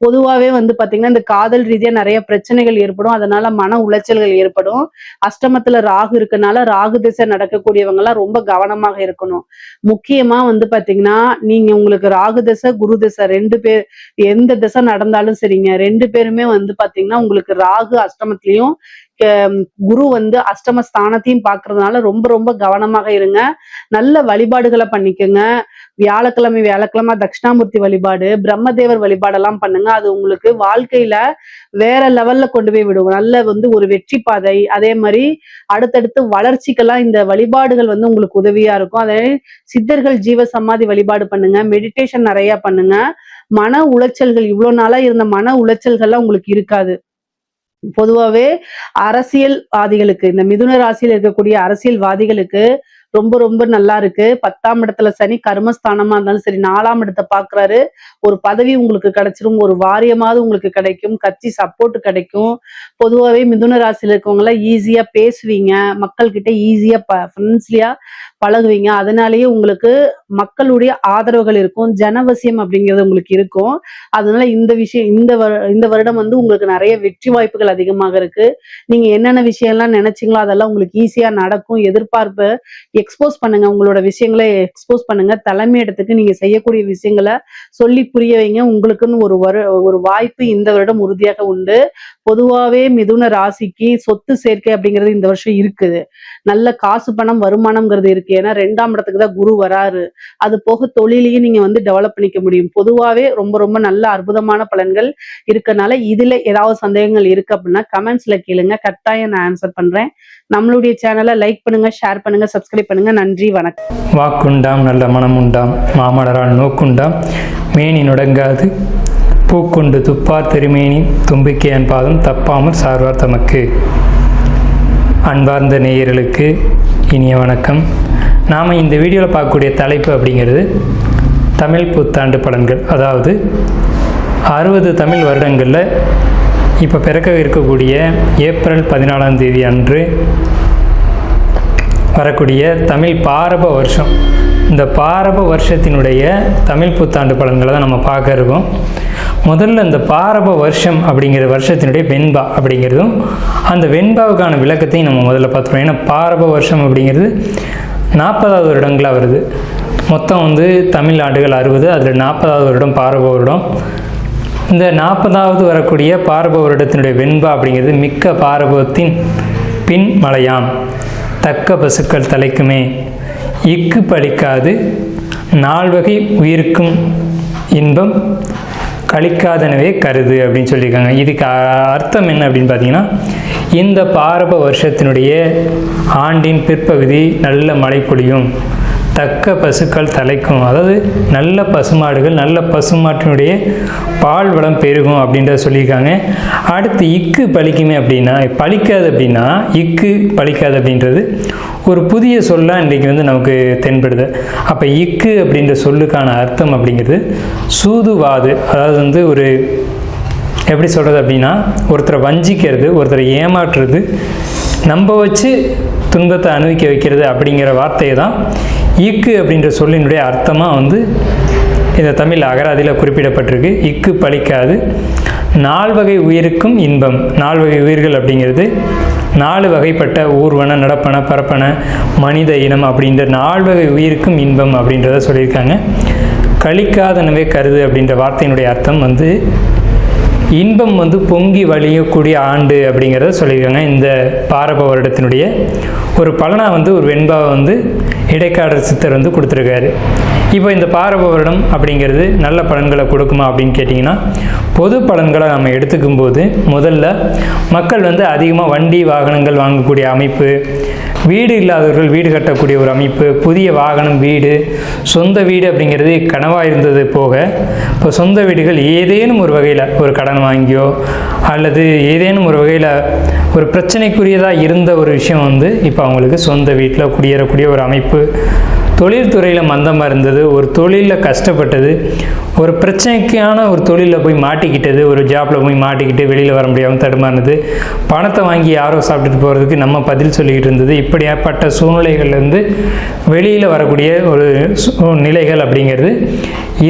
பொதுவாவே வந்து பாத்தீங்கன்னா இந்த காதல் ரீதியா நிறைய பிரச்சனைகள் ஏற்படும். அதனால மன உளைச்சல்கள் ஏற்படும். அஷ்டமத்துல ராகு இருக்கனால ராகு திசை நடக்கக்கூடியவங்க எல்லாம் ரொம்ப கவனமாக இருக்கணும். முக்கியமா வந்து பாத்தீங்கன்னா நீங்க உங்களுக்கு ராகு திசை குரு திசை 2 பேர் எந்த திசை நடந்தாலும் சரிங்க, 2 பேருமே வந்து பாத்தீங்கன்னா உங்களுக்கு ராகு அஷ்டமத்திலையும் குரு வந்து அஷ்டம ஸ்தானத்தையும் பாக்குறதுனால ரொம்ப ரொம்ப கவனமாக இருங்க. நல்ல வழிபாடுகளை பண்ணிக்கோங்க. வியாழக்கிழமை தட்சிணாமூர்த்தி வழிபாடு, பிரம்மதேவர் வழிபாடெல்லாம் பண்ணுங்க. அது உங்களுக்கு வாழ்க்கையில வேற லெவல்ல கொண்டு போய் விடுவோம். நல்ல வந்து ஒரு வெற்றி பாதை. அதே மாதிரி அடுத்தடுத்து வளர்ச்சிக்கெல்லாம் இந்த வழிபாடுகள் வந்து உங்களுக்கு உதவியா இருக்கும். அதே சித்தர்கள் ஜீவ சமாதி வழிபாடு பண்ணுங்க. மெடிடேஷன் நிறைய பண்ணுங்க. மன உளைச்சல்கள் இவ்வளவு நாளா இருந்த மன உளைச்சல்கள்லாம் உங்களுக்கு இருக்காது. பொதுவாவே அரசியல்வாதிகளுக்கு, இந்த மிதுன ராசியில் இருக்கக்கூடிய அரசியல்வாதிகளுக்கு ரொம்ப ரொம்ப நல்லா இருக்கு. 10ஆம் இடத்துல சனி கர்மஸ்தானமா இருந்தாலும் சரி 4ஆம் இடத்தை பாக்குறாரு. ஒரு பதவி உங்களுக்கு கிடைச்சிரும். ஒரு வாரியமாவது உங்களுக்கு கிடைக்கும். கட்சி சப்போர்ட் கிடைக்கும். பொதுவாவே மிதுன ராசியில இருக்கவங்க எல்லாம் ஈஸியா பேசுவீங்க. மக்கள் கிட்ட ஈஸியா ஃப்ரெண்ட்ஸ்லியா பழகுவீங்க. அதனாலேயே உங்களுக்கு மக்களுடைய ஆதரவுகள் இருக்கும். ஜனவசியம் அப்படிங்கிறது உங்களுக்கு இருக்கும். அதனால இந்த விஷயம் இந்த வருடம் வந்து உங்களுக்கு நிறைய வெற்றி வாய்ப்புகள் அதிகமாக இருக்கு. நீங்க என்னென்ன விஷயம்லாம் நினைச்சீங்களோ அதெல்லாம் உங்களுக்கு ஈஸியா நடக்கும். எதிர்பார்ப்பு எக்ஸ்போஸ் பண்ணுங்க. உங்களோட விஷயங்களை எக்ஸ்போஸ் பண்ணுங்க. தலைமை இடத்துக்கு நீங்க செய்யக்கூடிய விஷயங்களை சொல்லி புரிய வைங்க. உங்களுக்குன்னு ஒரு வாய்ப்பு இந்த வருடம் உறுதியாக உண்டு. பொதுவாவே மிதுன ராசிக்கு சொத்து சேர்க்கை அப்படிங்கிறது இந்த வருஷம் இருக்குது. நல்ல காசு பணம் வருமானம்ங்கிறது இருக்கு. ஏன்னா 2ஆம் இடத்துக்கு தான் குரு வராரு. அது போக தொழிலையும் நீங்க வந்து டெவலப் பண்ணிக்க முடியும். பொதுவாவே ரொம்ப ரொம்ப நல்ல அற்புதமான பலன்கள் இருக்கனால இதுல ஏதாவது சந்தேகங்கள் இருக்கு அப்படின்னா கமெண்ட்ஸ்ல கேளுங்க. கட்டாயம் நான் ஆன்சர் பண்றேன். நம்மளுடைய சேனலை லைக் பண்ணுங்க, ஷேர் பண்ணுங்க, சப்ஸ்கிரைப் பண்ணுங்க. நன்றி, வணக்கம். வாக்குண்டாம் நல்ல மனம் உண்டாம், மாமலரால் நோக்குண்டாம், மேனி நுடங்காது பூக்கொண்டு துப்பார் திருமேனி தும்பிக்கையன் பாதம் தப்பாமல் சார்வார் தமக்கு. அன்பார்ந்த நேயர்களுக்கு இனிய வணக்கம். நாம் இந்த வீடியோவில் பார்க்கக்கூடிய தலைப்பு அப்படிங்கிறது தமிழ் புத்தாண்டு பலன்கள். அதாவது 60 தமிழ் வருடங்களில் இப்போ பிறக்க இருக்கக்கூடிய ஏப்ரல் 14ஆம் தேதி அன்று வரக்கூடிய தமிழ் பாரப வருஷம். இந்த பாரப வருஷத்தினுடைய தமிழ் புத்தாண்டு பலன்களை தான் நம்ம பார்க்க இருக்கோம். முதல்ல இந்த பாரப வருஷம் அப்படிங்கிற வருஷத்தினுடைய வெண்பா அப்படிங்கிறதும் அந்த வெண்பாவுக்கான விளக்கத்தையும் நம்ம முதல்ல பார்த்துருவோம். ஏன்னா பாரப வருஷம் அப்படிங்கிறது 40வது வருடங்களாக வருது. மொத்தம் வந்து தமிழ் ஆண்டுகள் 60, அதில் 40வது வருடம் பாரப வருடம். இந்த 40வது வரக்கூடிய பாரப வருடத்தினுடைய வெண்பா அப்படிங்கிறது மிக்க பாரபத்தின் பின் மலையாம் தக்க பசுக்கள் தலைக்குமே இக்கு பலிக்காது நால்வகை உயிருக்கும் இன்பம் கழிக்காதனவே கருது அப்படின்னு சொல்லியிருக்காங்க. இதுக்கு அர்த்தம் என்ன அப்படின்னு பார்த்தீங்கன்னா, இந்த பாரப வருஷத்தினுடைய ஆண்டின் பிற்பகுதி நல்ல மழை பொழியும், தக்க பசுக்கள் தலைக்கும், அதாவது நல்ல பசுமாடுகள் நல்ல பசுமாட்டினுடைய பால் வளம் பெருகும் அப்படின்றத சொல்லியிருக்காங்க. அடுத்து இக்கு பலிக்குமே அப்படின்னா, பலிக்காது அப்படின்னா இக்கு பலிக்காது அப்படின்றது ஒரு புதிய சொல்லாக இன்றைக்கி வந்து நமக்கு தென்படுது. அப்போ இக்கு அப்படின்ற சொல்லுக்கான அர்த்தம் அப்படிங்கிறது சூதுவாது, அதாவது வந்து ஒரு எப்படி சொல்கிறது அப்படின்னா, ஒருத்தரை வஞ்சிக்கிறது, ஒருத்தரை ஏமாற்றுறது, நம்ப வச்சு துன்பத்தை அனுபவிக்க வைக்கிறது அப்படிங்கிற வார்த்தையை தான் இக்கு அப்படின்ற சொல்லினுடைய அர்த்தமாக வந்து இந்த தமிழ் அகராதியில் குறிப்பிடப்பட்டிருக்கு. இக்கு பலிக்காது நால்வகை உயிருக்கும் இன்பம். நால்வகை உயிர்கள் அப்படிங்கிறது 4 வகைப்பட்ட ஊர்வன, நடப்பன, பரப்பன, மனித இனம் அப்படின்ற 4 வகை உயிருக்கும் இன்பம் அப்படின்றத சொல்லியிருக்காங்க. கழிக்காதனவே கருது அப்படின்ற வார்த்தையினுடைய அர்த்தம் வந்து இன்பம் வந்து பொங்கி வழியக்கூடிய ஆண்டு அப்படிங்கிறத சொல்லியிருக்காங்க. இந்த பாரப வருடத்தினுடைய ஒரு பலனாக வந்து ஒரு வெண்பாவை வந்து இடைக்காடர் சித்தர் வந்து கொடுத்துருக்காரு. இப்போ இந்த பாரப வருடம் அப்படிங்கிறது நல்ல பலன்களை கொடுக்குமா அப்படின்னு கேட்டிங்கன்னா, பொது பலன்களை நம்ம எடுத்துக்கும் போது முதல்ல மக்கள் வந்து அதிகமாக வண்டி வாகனங்கள் வாங்கக்கூடிய அமைப்பு, வீடு இல்லாதவர்கள் வீடு கட்டக்கூடிய ஒரு அமைப்பு, புதிய வாகனம், வீடு, சொந்த வீடு அப்படிங்கிறது கனவாக இருந்தது போக, இப்போ சொந்த வீடுகள் ஏதேனும் ஒரு வகையில் ஒரு கடன் வாங்கியோ அல்லது ஏதேனும் ஒரு வகையில் ஒரு பிரச்சனைக்குரியதாக இருந்த ஒரு விஷயம் வந்து இப்போ அவங்களுக்கு சொந்த வீட்டில் குடியேறக்கூடிய ஒரு அமைப்பு. தொழில்துறையில் மந்தமாக இருந்தது, ஒரு தொழிலில் கஷ்டப்பட்டது, ஒரு பிரச்சனைக்கான ஒரு தொழிலில் போய் மாட்டிக்கிட்டது, ஒரு ஜாப்பில் போய் மாட்டிக்கிட்டு வெளியில் வர முடியாமல் தடுமாறினது, பணத்தை வாங்கி யாரோ சாப்பிட்டுட்டு போகிறதுக்கு நம்ம பதில் சொல்லிக்கிட்டு இருந்தது, இப்படியாப்பட்ட சூழ்நிலைகள்லேருந்து வெளியில் வரக்கூடிய ஒரு நிலைகள் அப்படிங்கிறது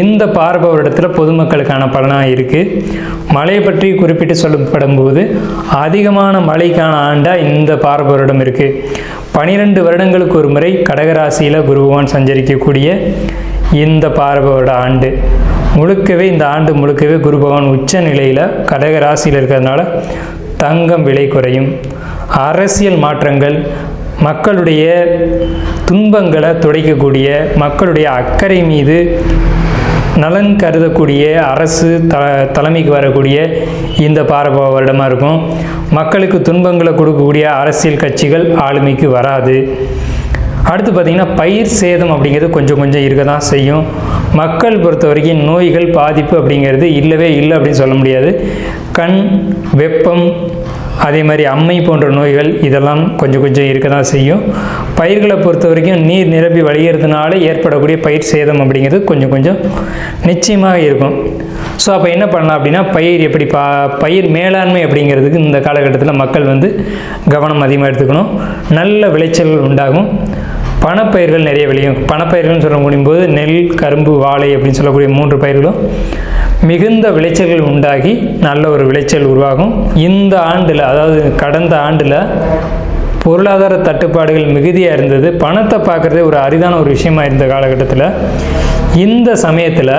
இந்த பாரப வருடத்தில் பொதுமக்களுக்கான பலனாக இருக்குது. மழையை பற்றி குறிப்பிட்டு சொல்லப்படும் போது அதிகமான மழைக்கான ஆண்டாக இந்த பாரப வருடம் இருக்குது. 12 வருடங்களுக்கு ஒரு முறை கடகராசியில் குரு பகவான் சஞ்சரிக்கக்கூடிய இந்த பாரப வருட ஆண்டு முழுக்கவே, இந்த ஆண்டு முழுக்கவே குரு பகவான் உச்ச நிலையில் கடகராசியில் இருக்கிறதுனால தங்கம் விலை குறையும், அரசியல் மாற்றங்கள், மக்களுடைய துன்பங்களை துடைக்கக்கூடிய, மக்களுடைய அக்கறை மீது நலன் கருதக்கூடிய அரசு தலைமைக்கு வரக்கூடிய இந்த பாரப வருடமாக இருக்கும். மக்களுக்கு துன்பங்களை கொடுக்கக்கூடிய அரசியல் கட்சிகள் ஆளுமைக்கு வராது. அடுத்து பார்த்திங்கன்னா பயிர் சேதம் அப்படிங்கிறது கொஞ்சம் கொஞ்சம் இருக்க தான் செய்யும். மக்கள் பொறுத்த வரைக்கும் நோய்கள் பாதிப்பு அப்படிங்கிறது இல்லவே இல்லை அப்படின்னு சொல்ல முடியாது. கண், வெப்பம், அதே மாதிரி அம்மை போன்ற நோய்கள் இதெல்லாம் கொஞ்சம் கொஞ்சம் இருக்க தான் செய்யும். பயிர்களை பொறுத்த வரைக்கும் நீர் நிரம்பி வழிகிறதுனால ஏற்படக்கூடிய பயிர் சேதம் அப்படிங்கிறது கொஞ்சம் கொஞ்சம் நிச்சயமாக இருக்கும். ஸோ அப்போ என்ன பண்ணலாம் அப்படின்னா, பயிர் எப்படி பயிர் மேலாண்மை அப்படிங்கிறதுக்கு இந்த காலகட்டத்தில் மக்கள் வந்து கவனம் அதிகமாக எடுத்துக்கணும். நல்ல விளைச்சல்கள் உண்டாகும், பணப்பயிர்கள் நிறைய விளையும். பணப்பயிர்கள்னு சொல்ல முடியும்போது நெல், கரும்பு, வாழை அப்படின்னு சொல்லக்கூடிய 3 பயிர்களும் மிகுந்த விளைச்சல்கள் உண்டாகி நல்ல ஒரு விளைச்சல் உருவாகும். இந்த ஆண்டில், அதாவது கடந்த ஆண்டில் பொருளாதார தட்டுப்பாடுகள் மிகுதியாக இருந்தது. பணத்தை பார்க்குறதே ஒரு அரிதான ஒரு விஷயமா இருந்த காலகட்டத்தில் இந்த சமயத்தில்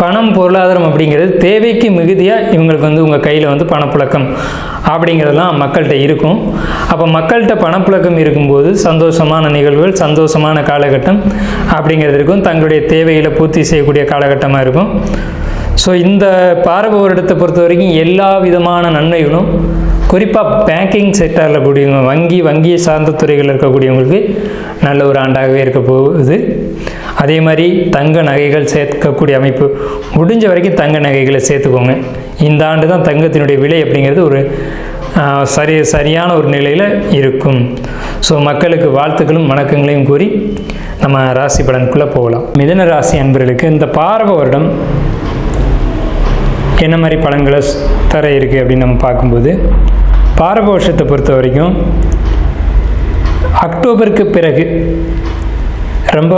பணம், பொருளாதாரம் அப்படிங்கிறது தேவைக்கு மிகுதியாக இவங்களுக்கு வந்து உங்கள் கையில் வந்து பணப்புழக்கம் அப்படிங்கிறதுலாம் மக்கள்கிட்ட இருக்கும். அப்போ மக்கள்கிட்ட பணப்புழக்கம் இருக்கும்போது சந்தோஷமான நிகழ்வுகள், சந்தோஷமான காலகட்டம் அப்படிங்கிறது இருக்கும். தங்களுடைய தேவைகளை பூர்த்தி செய்யக்கூடிய காலகட்டமாக இருக்கும். ஸோ இந்த பாரப வருடத்தை பொறுத்த வரைக்கும் எல்லா விதமான நன்மைகளும், குறிப்பாக பேங்கிங் செக்டரில் கூடியவங்க, வங்கியை சார்ந்த துறைகளில் இருக்கக்கூடியவங்களுக்கு நல்ல ஒரு ஆண்டாகவே இருக்க போகுது. அதே மாதிரி தங்க நகைகள் சேர்க்கக்கூடிய அமைப்பு, முடிஞ்ச வரைக்கும் தங்க நகைகளை சேர்த்துக்கோங்க. இந்த ஆண்டு தான் தங்கத்தினுடைய விலை அப்படிங்கிறது ஒரு சரியான ஒரு நிலையில் இருக்கும். ஸோ மக்களுக்கு வாழ்த்துக்களும் வணக்கங்களையும் கூறி நம்ம ராசி பலனுக்குள்ளே போகலாம். மிதுன ராசி அன்பர்களுக்கு இந்த பாரப வருடம் என்ன மாதிரி பலன்களை தர இருக்குது அப்படின்னு நம்ம பார்க்கும்போது, பாரப வருஷத்தை பொறுத்த வரைக்கும் அக்டோபருக்கு பிறகு ரொம்ப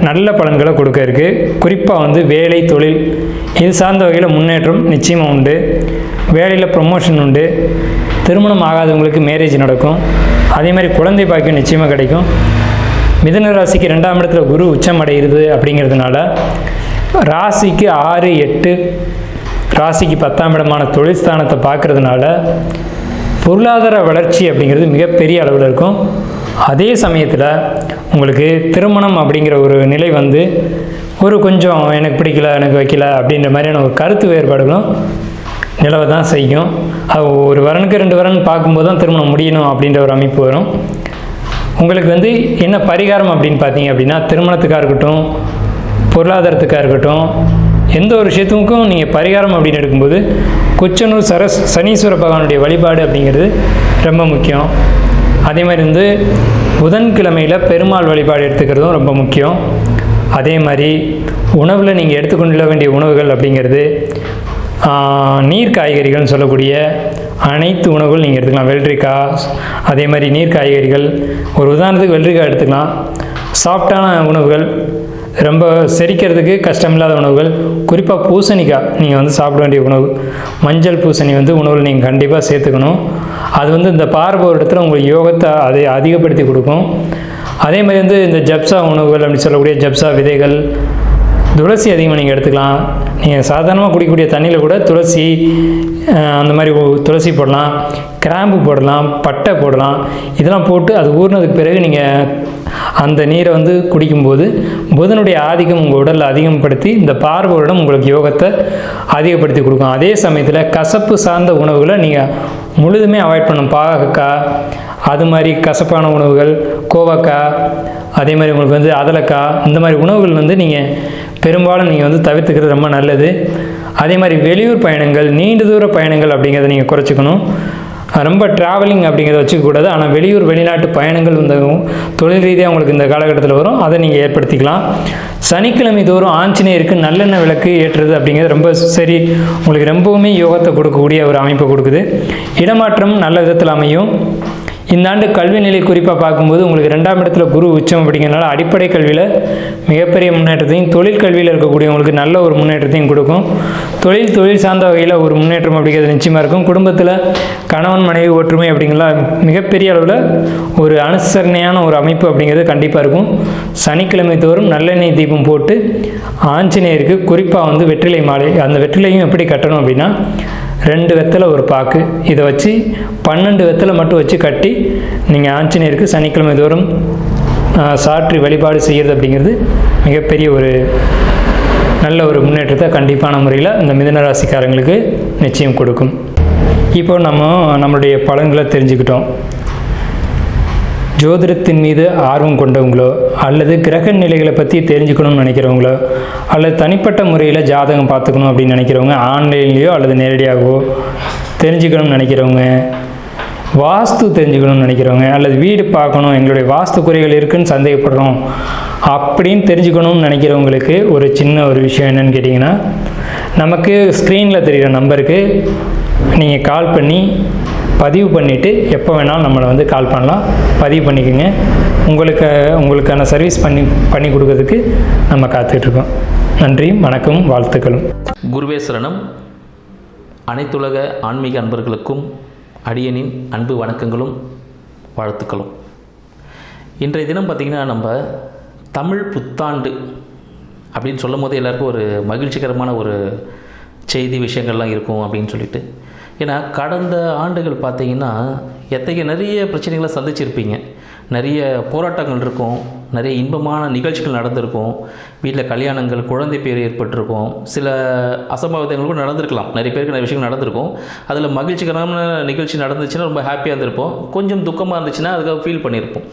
நல்ல பலன்களை கொடுக்க இருக்குது. குறிப்பாக வந்து வேலை, தொழில் இது சார்ந்த வகையில் முன்னேற்றம் நிச்சயமாக உண்டு. வேலையில் ப்ரொமோஷன் உண்டு. திருமணம் ஆகாதவங்களுக்கு மேரேஜ் நடக்கும். அதே மாதிரி குழந்தை பாக்கியம் நிச்சயமாக கிடைக்கும். மிதுன ராசிக்கு 2ஆம் இடத்துல குரு உச்சம் அடைகிறது அப்படிங்கிறதுனால ராசிக்கு 6, 8, ராசிக்கு 10ஆம் இடமான தொழில் ஸ்தானத்தை பார்க்கறதுனால பொருளாதார வளர்ச்சி அப்படிங்கிறது மிகப்பெரிய அளவில் இருக்கும். அதே சமயத்தில் உங்களுக்கு திருமணம் அப்படிங்கிற ஒரு நிலை வந்து ஒரு கொஞ்சம் எனக்கு பிடிக்கல, எனக்கு வைக்கல அப்படின்ற மாதிரியான ஒரு கருத்து வேறுபாடுகளும் நிலவை தான் செய்யும். அது ஒரு வரனுக்கு 2 வரன் பார்க்கும்போது தான் திருமணம் முடியணும் அப்படின்ற ஒரு அமைப்பு வரும். உங்களுக்கு வந்து என்ன பரிகாரம் அப்படின்னு பார்த்தீங்க அப்படின்னா, திருமணத்துக்காக இருக்கட்டும், பொருளாதாரத்துக்காக இருக்கட்டும், எந்த ஒரு விஷயத்துக்கும் நீங்கள் பரிகாரம் அப்படின்னு எடுக்கும்போது குச்சனூர் சனீஸ்வர பகவானுடைய வழிபாடு அப்படிங்கிறது ரொம்ப முக்கியம். அதே மாதிரி வந்து புதன்கிழமையில் பெருமாள் வழிபாடு எடுத்துக்கிறதும் ரொம்ப முக்கியம். அதே மாதிரி உணவில் நீங்கள் எடுத்துக்கொள்ள வேண்டிய உணவுகள் அப்படிங்கிறது நீர் காய்கறிகள்னு சொல்லக்கூடிய அனைத்து உணவுகள் நீங்கள் எடுத்துக்கலாம். வெள்ளரிக்காய், அதே மாதிரி நீர் காய்கறிகள், ஒரு உதாரணத்துக்கு வெள்ளரிக்காய் எடுத்துக்கலாம். சாஃப்டான உணவுகள், ரொம்ப செரிக்கிறதுக்கு கஷ்டமில்லாத உணவுகள், குறிப்பாக பூசணிக்காய் நீங்கள் வந்து சாப்பிட வேண்டிய உணவு. மஞ்சள் பூசணி வந்து உணவில் நீங்கள் கண்டிப்பாக சேர்த்துக்கணும். அது வந்து இந்த பார்வை இடத்துல உங்களுக்கு யோகத்தை அதை அதிகப்படுத்தி கொடுக்கும். அதே மாதிரி வந்து இந்த ஜப்சா உணவுகள் அப்படி சொல்லக்கூடிய ஜப்சா விதைகள், துளசி அதிகமாக நீங்கள் எடுத்துக்கலாம். நீங்கள் சாதாரணமாக குடிக்கக்கூடிய தண்ணியில் கூட துளசி, அந்த மாதிரி துளசி போடலாம், கிராம்பு போடலாம், பட்டை போடலாம். இதெல்லாம் போட்டு அது ஊறினதுக்கு பிறகு நீங்கள் அந்த நீரை வந்து குடிக்கும்போது புதனுடைய ஆதிக்கம் உங்கள் உடலில் அதிகப்படுத்தி இந்த பார்வையிடம் உங்களுக்கு யோகத்தை அதிகப்படுத்தி கொடுக்கும். அதே சமயத்தில் கசப்பு சார்ந்த உணவுகளை நீங்கள் முழுதுமே அவாய்ட் பண்ணணும். பாகக்காய், அது மாதிரி கசப்பான உணவுகள், கோவக்காய், அதே மாதிரி உங்களுக்கு வந்து அதலக்காய், இந்த மாதிரி உணவுகள் வந்து நீங்கள் பெரும்பாலும் நீங்கள் வந்து தவிர்த்துக்கிறது ரொம்ப நல்லது. அதே மாதிரி வெளியூர் பயணங்கள், நீண்ட தூர பயணங்கள் அப்படிங்கிறத நீங்கள் குறைச்சிக்கணும். ரொம்ப ட்ராவலிங் அப்படிங்கிறத வச்சுக்கக்கூடாது. ஆனால் வெளியூர் வெளிநாட்டு பயணங்கள் இந்த தொழில் ரீதியாக உங்களுக்கு இந்த காலகட்டத்தில் வரும், அதை நீங்கள் ஏற்படுத்திக்கலாம். சனிக்கிழமை தோறும் ஆஞ்சநேயருக்கு நல்லெண்ணெய் விளக்கு ஏற்றுறது அப்படிங்கிறது ரொம்ப சரி, உங்களுக்கு ரொம்பவுமே யோகத்தை கொடுக்கக்கூடிய ஒரு அமைப்பை கொடுக்குது. இடமாற்றம் நல்ல விதத்தில் அமையும். இந்த ஆண்டு கல்வி நிலை குறிப்பாக பார்க்கும்போது உங்களுக்கு 2ஆம் இடத்துல குரு உச்சம் அப்படிங்கிறனால அடிப்படை கல்வியில் மிகப்பெரிய முன்னேற்றத்தையும், தொழில் கல்வியில் இருக்கக்கூடியவங்களுக்கு நல்ல ஒரு முன்னேற்றத்தையும் கொடுக்கும். தொழில் சார்ந்த வகையில் ஒரு முன்னேற்றம் அப்படிங்கிறது நிச்சயமாக இருக்கும். குடும்பத்தில் கணவன் மனைவி ஒற்றுமை அப்படிங்கிறலாம் மிகப்பெரிய அளவில் ஒரு அனுசரணையான ஒரு அமைப்பு அப்படிங்கிறது கண்டிப்பாக இருக்கும். சனிக்கிழமை தோறும் நல்லெண்ணெய் தீபம் போட்டு ஆஞ்சநேயருக்கு குறிப்பாக வந்து வெற்றிலை மாலை, அந்த வெற்றிலையும் எப்படி கட்டணும் அப்படின்னா 2 வெத்தலை ஒரு பாக்கு, இதை வச்சு 12 வெத்தலை மட்டும் வச்சு கட்டி நீங்கள் ஆஞ்சநேயருக்கு சனிக்கிழமை தோறும் சாற்றி வழிபாடு செய்கிறது அப்படிங்கிறது மிகப்பெரிய ஒரு நல்ல ஒரு முன்னேற்றத்தை கண்டிப்பான முறையில் இந்த மிதுன ராசிக்காரங்களுக்கு நிச்சயம் கொடுக்கும். இப்போ நம்மளுடைய பலன்களை தெரிஞ்சுக்கிட்டோம். ஜோதிடத்தின் மீது ஆர்வம் கொண்டவங்களோ, அல்லது கிரக நிலைகளை பற்றி தெரிஞ்சுக்கணும்னு நினைக்கிறவங்களோ, அல்லது தனிப்பட்ட முறையில் ஜாதகம் பார்த்துக்கணும் அப்படின்னு நினைக்கிறவங்க, ஆன்லைன்லேயோ அல்லது நேரடியாகவோ தெரிஞ்சுக்கணும்னு நினைக்கிறவங்க, வாஸ்து தெரிஞ்சுக்கணும்னு நினைக்கிறவங்க, அல்லது வீடு பார்க்கணும், எங்களுடைய வாஸ்து குறைகள் இருக்குதுன்னு சந்தேகப்படுறோம் அப்படின்னு தெரிஞ்சுக்கணும்னு நினைக்கிறவங்களுக்கு ஒரு சின்ன ஒரு விஷயம் என்னென்னு கேட்டிங்கன்னா, நமக்கு ஸ்க்ரீனில் தெரிகிற நம்பருக்கு நீங்கள் கால் பண்ணி பதிவு பண்ணிவிட்டு எப்போ வேணாலும் நம்மளை வந்து கால் பண்ணலாம். பதிவு பண்ணிக்கோங்க. உங்களுக்கான சர்வீஸ் பண்ணி கொடுக்கறதுக்கு நம்ம காத்துட்ருக்கோம். நன்றி, வணக்கம், வாழ்த்துக்களும். குருவே சரணம். அனைத்துலக ஆன்மீக அன்பர்களுக்கும் அடியனின் அன்பு வணக்கங்களும் வாழ்த்துக்களும். இன்றைய தினம் பார்த்திங்கன்னா, நம்ம தமிழ் புத்தாண்டு அப்படின்னு சொல்லும் போது எல்லாருக்கும் ஒரு மகிழ்ச்சிகரமான ஒரு செய்தி விஷயங்கள்லாம் இருக்கும் அப்படின்னு சொல்லிட்டு. ஏன்னா கடந்த ஆண்டுகள் பார்த்திங்கன்னா நிறைய பிரச்சனைகளை சந்திச்சிருப்பீங்க. நிறைய போராட்டங்கள் இருக்கும், நிறைய இன்பமான நிகழ்ச்சிகள் நடந்திருக்கும், வீட்டில் கல்யாணங்கள், குழந்தை பேர் ஏற்பட்டிருக்கும், சில அசம்பாவிதங்கள் கூட நடந்திருக்கலாம். நிறைய பேருக்கு நிறைய விஷயங்கள் நடந்திருக்கும். அதில் மகிழ்ச்சிகரமான நிகழ்ச்சி நடந்துச்சுன்னா ரொம்ப ஹாப்பியாக இருந்திருப்போம். கொஞ்சம் துக்கமாக இருந்துச்சுன்னா அதுக்காக ஃபீல் பண்ணியிருப்போம்.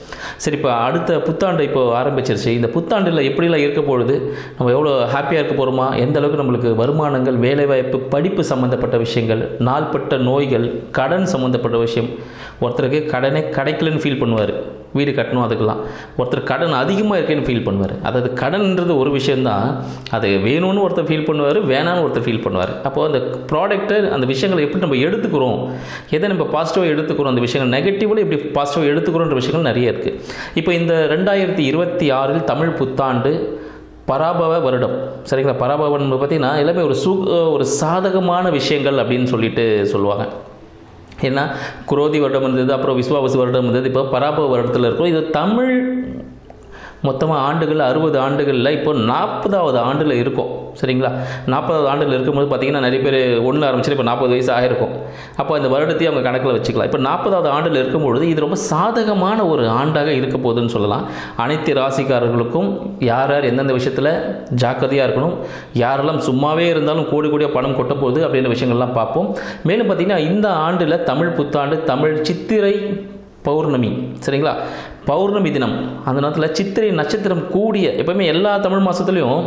சரி, இப்போ அடுத்த புத்தாண்டு இப்போ ஆரம்பிச்சிருச்சு. இந்த புத்தாண்டில் எப்படிலாம் இருக்க பொழுது நம்ம எவ்வளோ ஹாப்பியாக இருக்க போகிறோமா, எந்த அளவுக்கு நம்மளுக்கு வருமானங்கள், வேலைவாய்ப்பு, படிப்பு சம்மந்தப்பட்ட விஷயங்கள், நாள்பட்ட நோய்கள், கடன் சம்மந்தப்பட்ட விஷயம். ஒருத்தருக்கு கடனே கிடைக்கலன்னு ஃபீல் பண்ணுவார், வீடு கட்டணும் அதுக்கெல்லாம். ஒருத்தர் கடன் அதிகமாக இருக்கேன்னு ஃபீல் பண்ணுவார். அதாவது கடன்ன்றது ஒரு விஷயந்தான், அது வேணும்னு ஒருத்தர் ஃபீல் பண்ணுவார், வேணான்னு ஒருத்தர் ஃபீல் பண்ணுவார். அப்போது அந்த ப்ராடக்ட்டை, அந்த விஷயங்களை எப்படி நம்ம எடுத்துக்கிறோம், எதை நம்ம பாசிட்டிவாக எடுத்துக்கிறோம், அந்த விஷயங்கள் நெகட்டிவில் எப்படி பாசிட்டிவாக எடுத்துக்கிறோன்ற விஷயங்கள் நிறைய இருக்குது. இப்போ இந்த 2026 தமிழ் புத்தாண்டு பராபவ வருடம், சரிங்களா? பராபவன் பார்த்திங்கன்னா எல்லாமே ஒரு சாதகமான விஷயங்கள் அப்படின்னு சொல்லிட்டு சொல்லுவாங்க. ஏன்னா குரோதி வருடம் இருந்தது, அப்புறம் விஸ்வாவசு வருடம் இருந்தது, இப்போ பராபவ வருடத்தில் இருக்கும். இது தமிழ் மொத்தமாக ஆண்டுகள் 60 ஆண்டுகளில் இப்போ 40வது ஆண்டில் இருக்கும். சரிங்களா? 40வது ஆண்டில் இருக்கும்போது பார்த்திங்கன்னா நிறைய பேர் ஒன்று ஆரம்பிச்சு இப்போ 40 வயசு ஆகிருக்கும். அப்போ அந்த வருடத்தையும் அவங்க கணக்கில் வச்சுக்கலாம். இப்போ 40வது ஆண்டில் இருக்கும்பொழுது இது ரொம்ப சாதகமான ஒரு ஆண்டாக இருக்க போகுதுன்னு சொல்லலாம். அனைத்து ராசிக்காரர்களுக்கும் யார் யார் எந்தெந்த விஷயத்தில் ஜாக்கிரதையாக இருக்கணும், யாரெல்லாம் சும்மாவே இருந்தாலும் கோடி கோடியாக பணம் கொட்ட போகுது அப்படின்ற விஷயங்கள்லாம் பார்ப்போம். மேலும் பார்த்திங்கன்னா இந்த ஆண்டில் தமிழ் புத்தாண்டு, தமிழ் சித்திரை பௌர்ணமி, சரிங்களா? பௌர்ணமி தினம் அந்த நேரத்தில் சித்திரை நட்சத்திரம் கூடிய, எப்போவுமே எல்லா தமிழ் மாதத்துலேயும்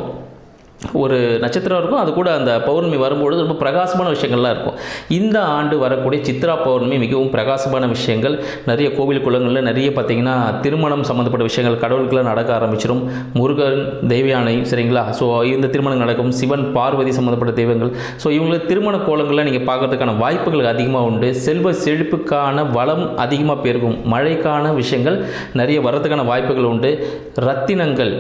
ஒரு நட்சத்திரம் இருக்கும், அது கூட அந்த பௌர்ணமி வரும்பொழுது ரொம்ப பிரகாசமான விஷயங்கள்லாம் இருக்கும். இந்த ஆண்டு வரக்கூடிய சித்ரா பௌர்ணமி மிகவும் பிரகாசமான விஷயங்கள். நிறைய கோவில் குளங்களில் நிறைய பார்த்திங்கன்னா திருமணம் சம்மந்தப்பட்ட விஷயங்கள் கடவுளுக்கெல்லாம் நடக்க ஆரம்பிச்சிடும். முருகன், தெய்வயானை, சரிங்களா? ஸோ இந்த திருமணம் நடக்கும். சிவன், பார்வதி சம்மந்தப்பட்ட தெய்வங்கள். ஸோ இவங்களுக்கு திருமண கோலங்களில் நீங்கள் பார்க்கறதுக்கான வாய்ப்புகள் அதிகமாக உண்டு. செல்வ செழிப்புக்கான வளம் அதிகமாக பெருகும். மழைக்கான விஷயங்கள் நிறைய வரதுக்கான வாய்ப்புகள் உண்டு. ரத்தினங்கள்,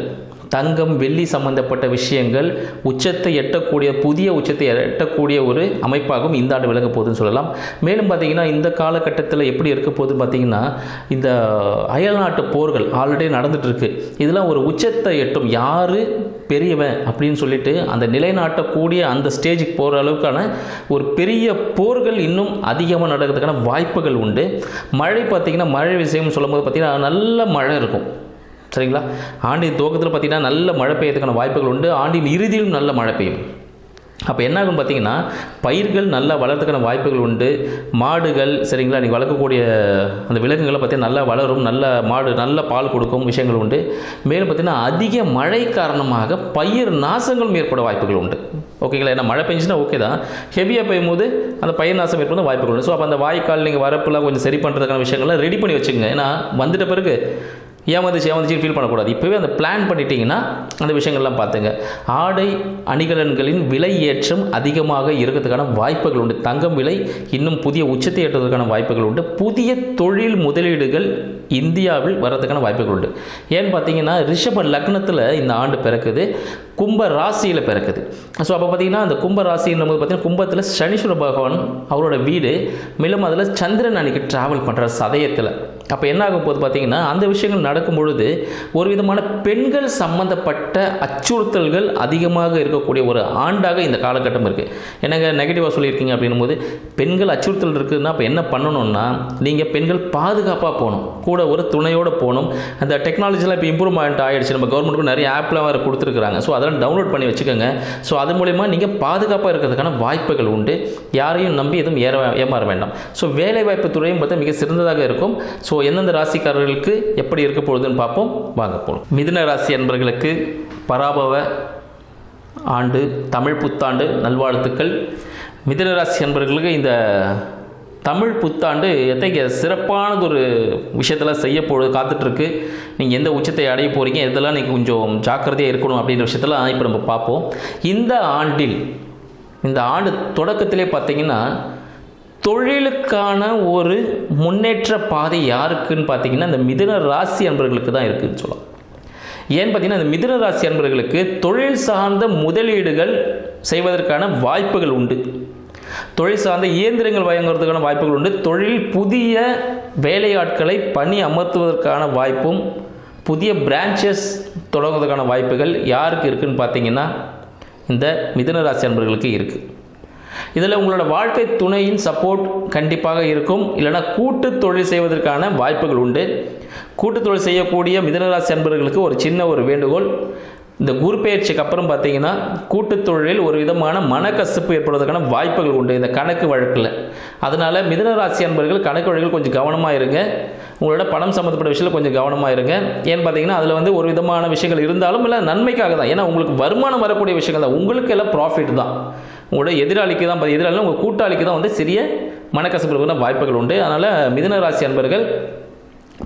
தங்கம், வெள்ளி சம்பந்தப்பட்ட விஷயங்கள் உச்சத்தை எட்டக்கூடிய, புதிய உச்சத்தை எட்டக்கூடிய ஒரு அமைப்பாகவும் இந்த ஆண்டு விளங்க போகுதுன்னு சொல்லலாம். மேலும் பார்த்திங்கன்னா இந்த காலகட்டத்தில் எப்படி இருக்க போகுதுன்னு பார்த்திங்கன்னா, இந்த அயல்நாட்டு போர்கள் ஆல்ரெடி நடந்துகிட்ருக்கு. இதெல்லாம் ஒரு உச்சத்தை எட்டும். யார் பெரியவன் அப்படின்னு சொல்லிட்டு அந்த நிலைநாட்டக்கூடிய அந்த ஸ்டேஜுக்கு போகிற அளவுக்கான ஒரு பெரிய போர்கள் இன்னும் அதிகமாக நடக்கிறதுக்கான வாய்ப்புகள் உண்டு. மழை பார்த்திங்கன்னா, மழை விஷயம் சொல்லும்போது பார்த்திங்கன்னா நல்ல மழை இருக்கும். சரிங்களா? ஆண்டின் துவக்கத்தில் பார்த்திங்கன்னா நல்ல மழை பெய்யறதுக்கான வாய்ப்புகள் உண்டு. ஆண்டின் இறுதியிலும் நல்ல மழை பெய்யும். அப்போ என்ன ஆகும் பார்த்திங்கன்னா, பயிர்கள் நல்லா வளர்த்துக்கான வாய்ப்புகள் உண்டு. மாடுகள், சரிங்களா, நீங்கள் வளர்க்கக்கூடிய அந்த விலங்குகளை பார்த்திங்கன்னா நல்லா வளரும். நல்ல மாடு நல்ல பால் கொடுக்கும் விஷயங்கள் உண்டு. மேலும் பார்த்திங்கன்னா அதிக மழை காரணமாக பயிர் நாசங்களும் ஏற்பட வாய்ப்புகள் உண்டு. ஓகேங்களா? ஏன்னா மழை பெஞ்சுன்னா ஓகே தான், ஹெவியாக பெய்யும் போது அந்த பயிர் நாசம் ஏற்பட வாய்ப்புகள் உண்டு. ஸோ அப்போ அந்த வாய்க்கால் நீங்கள் வரப்புலாம் கொஞ்சம் சரி பண்ணுறதுக்கான விஷயங்கள்லாம் ரெடி பண்ணி வச்சுக்கோங்க. ஏன்னா வந்துட்ட பிறகு ஏமாந்துச்சு ஃபீல் பண்ணக்கூடாது. இப்போவே அந்த பிளான் பண்ணிட்டீங்கன்னா அந்த விஷயங்கள்லாம் பார்த்துங்க. ஆடை அணிகலன்களின் விலை ஏற்றம் அதிகமாக இருக்கிறதுக்கான வாய்ப்புகள் உண்டு. தங்கம் விலை இன்னும் புதிய உச்சத்தை எட்டுவதற்கான வாய்ப்புகள் உண்டு. புதிய தொழில் முதலீடுகள் இந்தியாவில் வர்றதுக்கான வாய்ப்புகள் உண்டு. ஏன்னு பார்த்தீங்கன்னா ரிஷப லக்னத்தில் இந்த ஆண்டு பிறக்குது, கும்ப ராசியில் பிறக்குது. ஸோ அப்போ பார்த்தீங்கன்னா அந்த கும்ப ராசின்னும் போது பார்த்தீங்கன்னா கும்பத்தில் சனீஸ்வர பகவான் அவரோட வீடு, மேலும் அதில் சந்திரன் அன்னைக்கு ட்ராவல் பண்ணுறார் சதயத்தில். அப்போ என்ன ஆகும் போது பார்த்தீங்கன்னா அந்த விஷயங்கள் நடக்கும் பொழுது ஒரு விதமான பெண்கள் சம்பந்தப்பட்ட அச்சுறுத்தல்கள் அதிகமாக இருக்கக்கூடிய ஒரு ஆண்டாக இந்த காலகட்டம் இருக்குது. எனக்கு நெகட்டிவாக சொல்லியிருக்கீங்க அப்படின்னும் போது பெண்கள் அச்சுறுத்தல் இருக்குதுன்னா அப்போ என்ன பண்ணணும்னா, நீங்கள் பெண்கள் பாதுகாப்பாக போகணும், கூட ஒரு துணையோடு போகணும். அந்த டெக்னாலஜிலாம் இப்போ இம்ப்ரூவ்மெண்ட் ஆகிடுச்சு. நம்ம கவர்மெண்ட்டுக்கு நிறைய ஆப்லாம் வேறு கொடுத்துருக்குறாங்க. ஸோ அதெல்லாம் டவுன்லோட் பண்ணி வச்சுக்கோங்க. ஸோ அது மூலமா நீங்கள் பாதுகாப்பாக இருக்கிறதுக்கான வாய்ப்புகள் உண்டு. யாரையும் நம்பி எதுவும் ஏமாற வேண்டாம். ஸோ வேலைவாய்ப்பு துறையும் பார்த்தா மிக சிறந்ததாக இருக்கும். ஸோ எந்தெந்த ராசிக்காரர்களுக்கு எப்படி இருக்க போகுதுன்னு பார்ப்போம். வாங்க போகணும். மிதுன ராசி அன்பர்களுக்கு பராபவ ஆண்டு தமிழ் புத்தாண்டு நல்வாழ்த்துக்கள். மிதுன ராசி அன்பர்களுக்கு இந்த தமிழ் புத்தாண்டு எத்தகைய சிறப்பானது ஒரு விஷயத்தெல்லாம் செய்ய காத்துட்ருக்கு. நீங்கள் எந்த உச்சத்தை அடைய போகிறீங்க, இதெல்லாம் நீங்கள் கொஞ்சம் ஜாக்கிரதையாக இருக்கணும் அப்படின்ற விஷயத்தெல்லாம் இப்போ நம்ம பார்ப்போம். இந்த ஆண்டு தொடக்கத்திலே பார்த்தீங்கன்னா தொழிலுக்கான ஒரு முன்னேற்ற பாதை யாருக்குன்னு பார்த்தீங்கன்னா இந்த மிதுன ராசி அன்பர்களுக்கு தான் இருக்குதுன்னு சொல்லலாம். ஏன்னு பார்த்தீங்கன்னா இந்த மிதுன ராசி அன்பர்களுக்கு தொழில் சார்ந்த முதலீடுகள் செய்வதற்கான வாய்ப்புகள் உண்டு. தொழில் சார்ந்த இயந்திரங்கள் வாங்குறதுக்கான வாய்ப்புகள் உண்டு. தொழில் புதிய வேலையாட்களை பணி அமர்த்துவதற்கான வாய்ப்பும் புதிய பிரான்ச்சஸ் தொடங்குவதற்கான வாய்ப்புகள் யாருக்கு இருக்குதுன்னு பார்த்தீங்கன்னா இந்த மிதுன ராசி அன்பர்களுக்கு இருக்குது. இதில் உங்களோட வாழ்க்கை துணையின் சப்போர்ட் கண்டிப்பாக இருக்கும். இல்லைனா கூட்டு தொழில் செய்வதற்கான வாய்ப்புகள் உண்டு. கூட்டு தொழில் செய்யக்கூடிய மிதுனராசி அன்பர்களுக்கு ஒரு சின்ன ஒரு வேண்டுகோள், இந்த குரு பெயர்ச்சிக்கு அப்புறம் பார்த்தீங்கன்னா கூட்டு தொழிலில் ஒரு விதமான மனக்கசப்பு ஏற்படுவதற்கான வாய்ப்புகள் உண்டு இந்த கணக்கு வழக்கில். அதனால் மிதுனராசி அன்பர்கள் கணக்கு வழக்கில் கொஞ்சம் கவனமாக இருங்க. உங்களோட பணம் சம்மந்தப்பட்ட விஷயத்தில் கொஞ்சம் கவனமாக இருங்க. ஏன்னு பார்த்தீங்கன்னா அதில் வந்து ஒரு விதமான விஷயங்கள் இருந்தாலும் இல்லை நன்மைக்காக தான். ஏன்னா உங்களுக்கு வருமானம் வரக்கூடிய விஷயங்கள் தான், உங்களுக்கு எல்லாம் ப்ராஃபிட் தான். உங்களோட எதிராளிக்கு தான், எதிராளினா உங்கள் கூட்டாளிக்கு தான் வந்து சிறிய மனக்கசப்புக்கான வாய்ப்புகள் உண்டு. அதனால் மிதுன ராசி அன்பர்கள்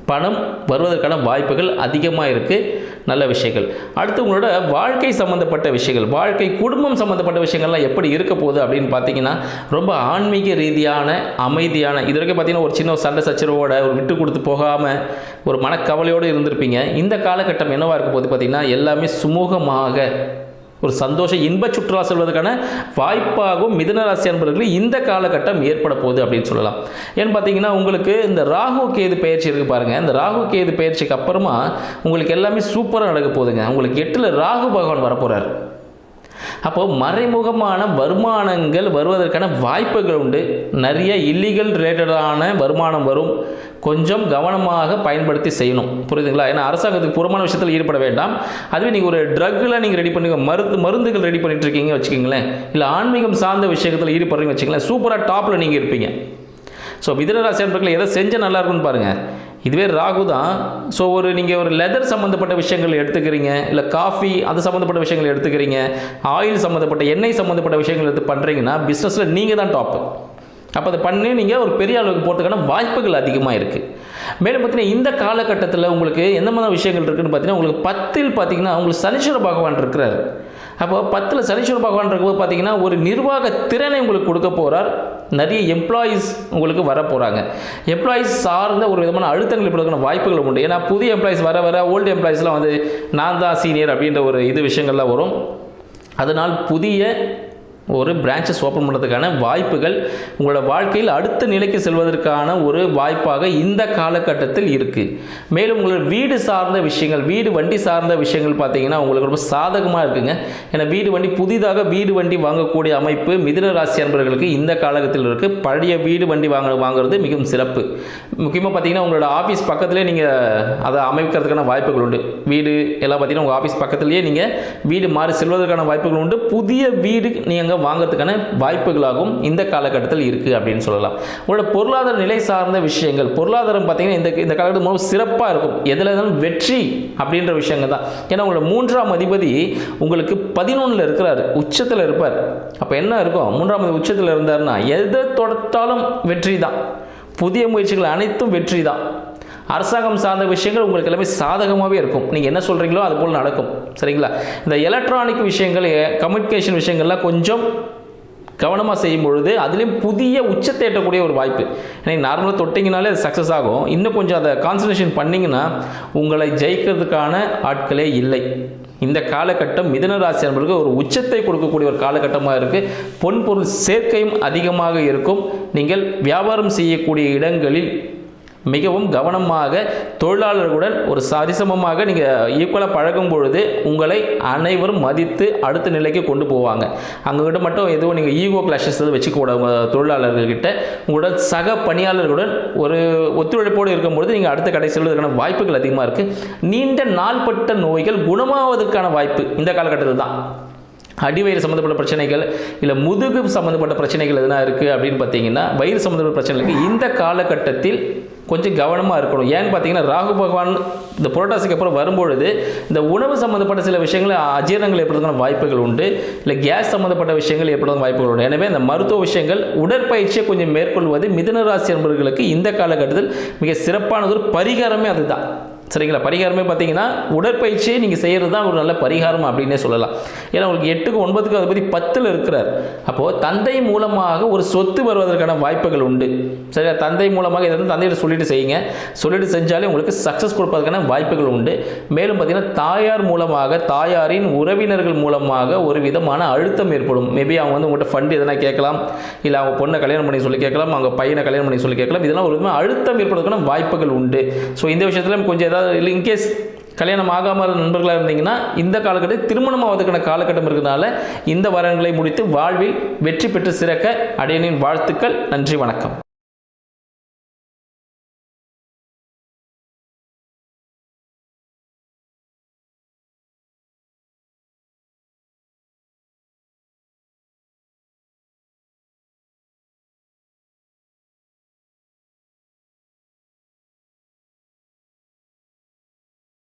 பணம் வருவதற்கான வாய்ப்புகள் அதிகமாக இருக்குது. நல்ல விஷயங்கள். அடுத்து உங்களோட வாழ்க்கை சம்மந்தப்பட்ட விஷயங்கள், வாழ்க்கை குடும்பம் சம்மந்தப்பட்ட விஷயங்கள்லாம் எப்படி இருக்க போகுது அப்படின்னு பார்த்தீங்கன்னா ரொம்ப ஆன்மீக ரீதியான அமைதியான, இது வரைக்கும் பார்த்தீங்கன்னா ஒரு சின்ன சண்டை சச்சரவோட ஒரு விட்டு கொடுத்து போகாமல் ஒரு மனக்கவலையோடு இருந்திருப்பீங்க. இந்த காலகட்டம் என்னவாக இருக்க போது பார்த்தீங்கன்னா எல்லாமே சுமூகமாக ஒரு சந்தோஷ இன்ப சுற்றுலா செல்வதற்கான வாய்ப்பாகவும் மிதுன ராசி அன்பர்களுக்கு இந்த காலகட்டம் ஏற்பட போகுது அப்படின்னு சொல்லலாம். ஏன்னு பார்த்தீங்கன்னா உங்களுக்கு இந்த ராகு கேது பயிற்சி இருக்குது பாருங்கள். இந்த ராகு கேது பயிற்சிக்கு அப்புறமா உங்களுக்கு எல்லாமே சூப்பராக நடக்க போகுதுங்க. உங்களுக்கு 8ல் ராகு பகவான் வரப்போகிறார். அப்போது மறைமுகமான வருமானங்கள் வருவதற்கான வாய்ப்புகள் உண்டு. நிறைய இல்லீகல் ரிலேட்டடான வருமானம் வரும். கொஞ்சம் கவனமாக பயன்படுத்தி செய்யணும், புரியுதுங்களா? ஏன்னா அரசாங்கத்துக்கு புறமான விஷயத்தில் ஈடுபட வேண்டாம். அதுவே நீங்கள் ஒரு ட்ரக்கில் நீங்கள் ரெடி பண்ணி மருந்துகள் ரெடி பண்ணிட்டு இருக்கீங்க வச்சுக்கிங்களேன், இல்லை ஆன்மீகம் சார்ந்த விஷயத்தில் ஈடுபடுறீங்க வச்சுக்கங்களேன், சூப்பராக டாப்பில் நீங்கள் இருப்பீங்க. ஸோ மிதுன ராசி அன்பர்கள் எதை செஞ்சால் நல்லா இருக்கும்னு பாருங்கள். இதுவே ராகு தான். ஸோ நீங்கள் ஒரு லெதர் சம்மந்தப்பட்ட விஷயங்கள் எடுத்துக்கிறீங்க, இல்லை காஃபி அது சம்மந்தப்பட்ட விஷயங்கள் எடுத்துக்கிறீங்க, ஆயில் சம்மந்தப்பட்ட எண்ணெய் சம்மந்தப்பட்ட விஷயங்கள் எடுத்து பண்ணுறீங்கன்னா பிஸ்னஸில் நீங்கள் தான் டாப்பு. அப்போ அதை பண்ணி நீங்கள் ஒரு பெரிய அளவுக்கு போகிறதுக்கான வாய்ப்புகள் அதிகமாக இருக்குது. மேலும் பார்த்தீங்கன்னா இந்த காலகட்டத்தில் உங்களுக்கு எந்த மாதிரி விஷயங்கள் இருக்குதுன்னு பார்த்தீங்கன்னா, உங்களுக்கு 10ல் பார்த்தீங்கன்னா உங்களுக்கு சனீஸ்வர பகவான் இருக்கிறார். அப்போ 10ல் சனீஸ்வர பகவான் இருக்கும்போது பார்த்தீங்கன்னா ஒரு நிர்வாக திறனை உங்களுக்கு கொடுக்க போகிறார். நிறைய எம்ப்ளாயீஸ் உங்களுக்கு வர போகிறாங்க. எம்ப்ளாயீஸ் சார்ந்த ஒரு விதமான அழுத்தங்கள் இப்படிக்கான வாய்ப்புகள் உண்டு. ஏன்னா புதிய எம்ப்ளாயீஸ் வர ஓல்டு எம்ப்ளாயீஸ்லாம் வந்து நான் தான் சீனியர் அப்படின்ற ஒரு விஷயங்கள்லாம் வரும். அதனால் புதிய ஒரு பிரான்ச்சஸ் ஓப்பன் பண்ணுறதுக்கான வாய்ப்புகள் உங்களோட வாழ்க்கையில் அடுத்த நிலைக்கு செல்வதற்கான ஒரு வாய்ப்பாக இந்த காலகட்டத்தில் இருக்குது. மேலும் உங்களோட வீடு சார்ந்த விஷயங்கள், வீடு வண்டி சார்ந்த விஷயங்கள் பார்த்தீங்கன்னா உங்களுக்கு ரொம்ப சாதகமாக இருக்குங்க. ஏன்னா புதிதாக வீடு வண்டி வாங்கக்கூடிய அமைப்பு மிதுன ராசி அன்பர்களுக்கு இந்த காலகட்டத்தில் இருக்குது. பழைய வீடு வண்டி வாங்குறது மிகவும் சிறப்பு. முக்கியமாக பார்த்தீங்கன்னா உங்களோட ஆஃபீஸ் பக்கத்துலேயே நீங்கள் அதை அமைக்கிறதுக்கான வாய்ப்புகள் உண்டு. வீடு எல்லாம் பார்த்தீங்கன்னா உங்கள் ஆஃபீஸ் பக்கத்துலேயே நீங்கள் வீடு மாறி செல்வதற்கான வாய்ப்புகள் உண்டு. புதிய வீடு நீங்கள் வாங்கிறதுக்கான வாய்ப்புகளாகவும் இந்த காலகட்டத்தில் இருக்குது அப்படின்னு சொல்லலாம். உங்களோட பொருளாதார நிலை சார்ந்த விஷயங்கள், பொருளாதாரம் பார்த்தீங்கன்னா இந்த காலகட்டம் மூலம் சிறப்பாக இருக்கும். எதில் இருந்தாலும் வெற்றி அப்படின்ற விஷயங்கள் தான். ஏன்னா உங்களோட 3ஆம் அதிபதி உங்களுக்கு 11ல் இருக்கிறார், உச்சத்தில் இருப்பார். அப்போ என்ன இருக்கும், 3ஆம் அதிபதி உச்சத்தில் இருந்தார்னா எதை தொடுத்தாலும் வெற்றி தான். புதிய முயற்சிகள் அனைத்தும் வெற்றி தான். அரசாங்கம் சார்ந்த விஷயங்கள் உங்களுக்கு எல்லாமே சாதகமாகவே இருக்கும். நீங்கள் என்ன சொல்கிறீங்களோ அது போல் நடக்கும், சரிங்களா? இந்த எலக்ட்ரானிக் விஷயங்கள், கம்யூனிகேஷன் விஷயங்கள்லாம் கொஞ்சம் கவனமாக செய்யும் பொழுது அதுலேயும் புதிய உச்சத்தை எட்டக்கூடிய ஒரு வாய்ப்பு. ஏன்னா நார்மலாக தொட்டிங்கனாலே அது சக்ஸஸ் ஆகும். இன்னும் கொஞ்சம் அதை கான்சன்ட்ரேஷன் பண்ணிங்கன்னா உங்களை ஜெயிக்கிறதுக்கான ஆட்களே இல்லை. இந்த காலகட்டம் மிதுன ராசி அன்பர்களுக்கு ஒரு உச்சத்தை கொடுக்கக்கூடிய ஒரு காலகட்டமாக இருக்குது. பொன் பொருள் சேர்க்கையும் அதிகமாக இருக்கும். நீங்கள் வியாபாரம் செய்யக்கூடிய இடங்களில் மிகவும் கவனமாக தொழிலாளர்களுடன் ஒரு சரிசமமாக நீங்கள் ஈக்குவலாக பழகும் பொழுது உங்களை அனைவரும் மதித்து அடுத்த நிலைக்கு கொண்டு போவாங்க. அங்ககிட்ட மட்டும் எதுவும் நீங்கள் ஈகோ கிளாஷஸ் வச்சுக்கூட தொழிலாளர்கள்கிட்ட உங்களோட சக பணியாளர்களுடன் ஒரு ஒத்துழைப்போடு இருக்கும்பொழுது நீங்கள் அடுத்த கடை செல்வதற்கான வாய்ப்புகள் அதிகமாக இருக்குது. நீண்ட நாள்பட்ட நோய்கள் குணமாவதற்கான வாய்ப்பு இந்த காலகட்டத்தில் தான். அடிவயிறு சம்மந்தப்பட்ட பிரச்சனைகள், இல்லை முதுகு சம்மந்தப்பட்ட பிரச்சனைகள் எதுனா இருக்குது அப்படின்னு பார்த்தீங்கன்னா, வயிறு சம்மந்தப்பட்ட பிரச்சனைகளுக்கு இந்த காலகட்டத்தில் கொஞ்சம் கவனமாக இருக்கணும். ஏன்னு பார்த்தீங்கன்னா ராகு பகவான் இந்த புரட்டாசிக்கு அப்புறம் வரும்பொழுது இந்த உணவு சம்மந்தப்பட்ட சில விஷயங்கள் அஜீரணங்கள் ஏற்படுறதுக்கான வாய்ப்புகள் உண்டு, இல்லை கேஸ் சம்மந்தப்பட்ட விஷயங்கள் ஏற்படுறதுக்கான வாய்ப்புகள் உண்டு. எனவே இந்த மருத்துவ விஷயங்கள், உடற்பயிற்சியை கொஞ்சம் மேற்கொள்வது மிதுன ராசி அன்பர்களுக்கு இந்த காலகட்டத்தில் மிக சிறப்பானது ஒரு பரிகாரமே அதுதான், சரிங்களா? பரிகாரமே பார்த்தீங்கன்னா உடற்பயிற்சியை நீங்கள் செய்கிறது தான் ஒரு நல்ல பரிகாரம் அப்படின்னே சொல்லலாம். ஏன்னா உங்களுக்கு 8க்கும் 9க்கும் அதை பற்றி 10ல் இருக்கிறார். அப்போது தந்தை மூலமாக ஒரு சொத்து வருவதற்கான வாய்ப்புகள் உண்டு, சரியா? தந்தை மூலமாக இதை தந்தையிட்ட சொல்லிட்டு செஞ்சாலே உங்களுக்கு சக்ஸஸ் கொடுப்பதற்கான வாய்ப்புகள் உண்டு. மேலும் பார்த்தீங்கன்னா தாயார் மூலமாக, தாயாரின் உறவினர்கள் மூலமாக ஒரு விதமான அழுத்தம் ஏற்படும். மேபி அவங்க வந்து உங்கள்கிட்ட ஃபண்ட் எதனா கேட்கலாம், இல்லை அவங்க பொண்ணை கல்யாணம் பண்ணி சொல்லி கேட்கலாம், அவங்க பையனை கல்யாணம் பண்ணி சொல்லி கேட்கலாம். இதெல்லாம் ஒரு விதமாக அழுத்தம் ஏற்படுவதற்கான வாய்ப்புகள் உண்டு. ஸோ இந்த விஷயத்தில் கொஞ்சம் இல்லை இன்கேஸ் கல்யாணம் ஆகாமல் நண்பர்களாக இருந்தீங்கன்னா இந்த காலகட்டத்தில் திருமணம் ஆவதற்கான காலகட்டம் இருக்கிறதுனால இந்த வரன்களை முடித்து வாழ்வில் வெற்றி பெற்று சிறக்க அடியனின் வாழ்த்துக்கள். நன்றி, வணக்கம்.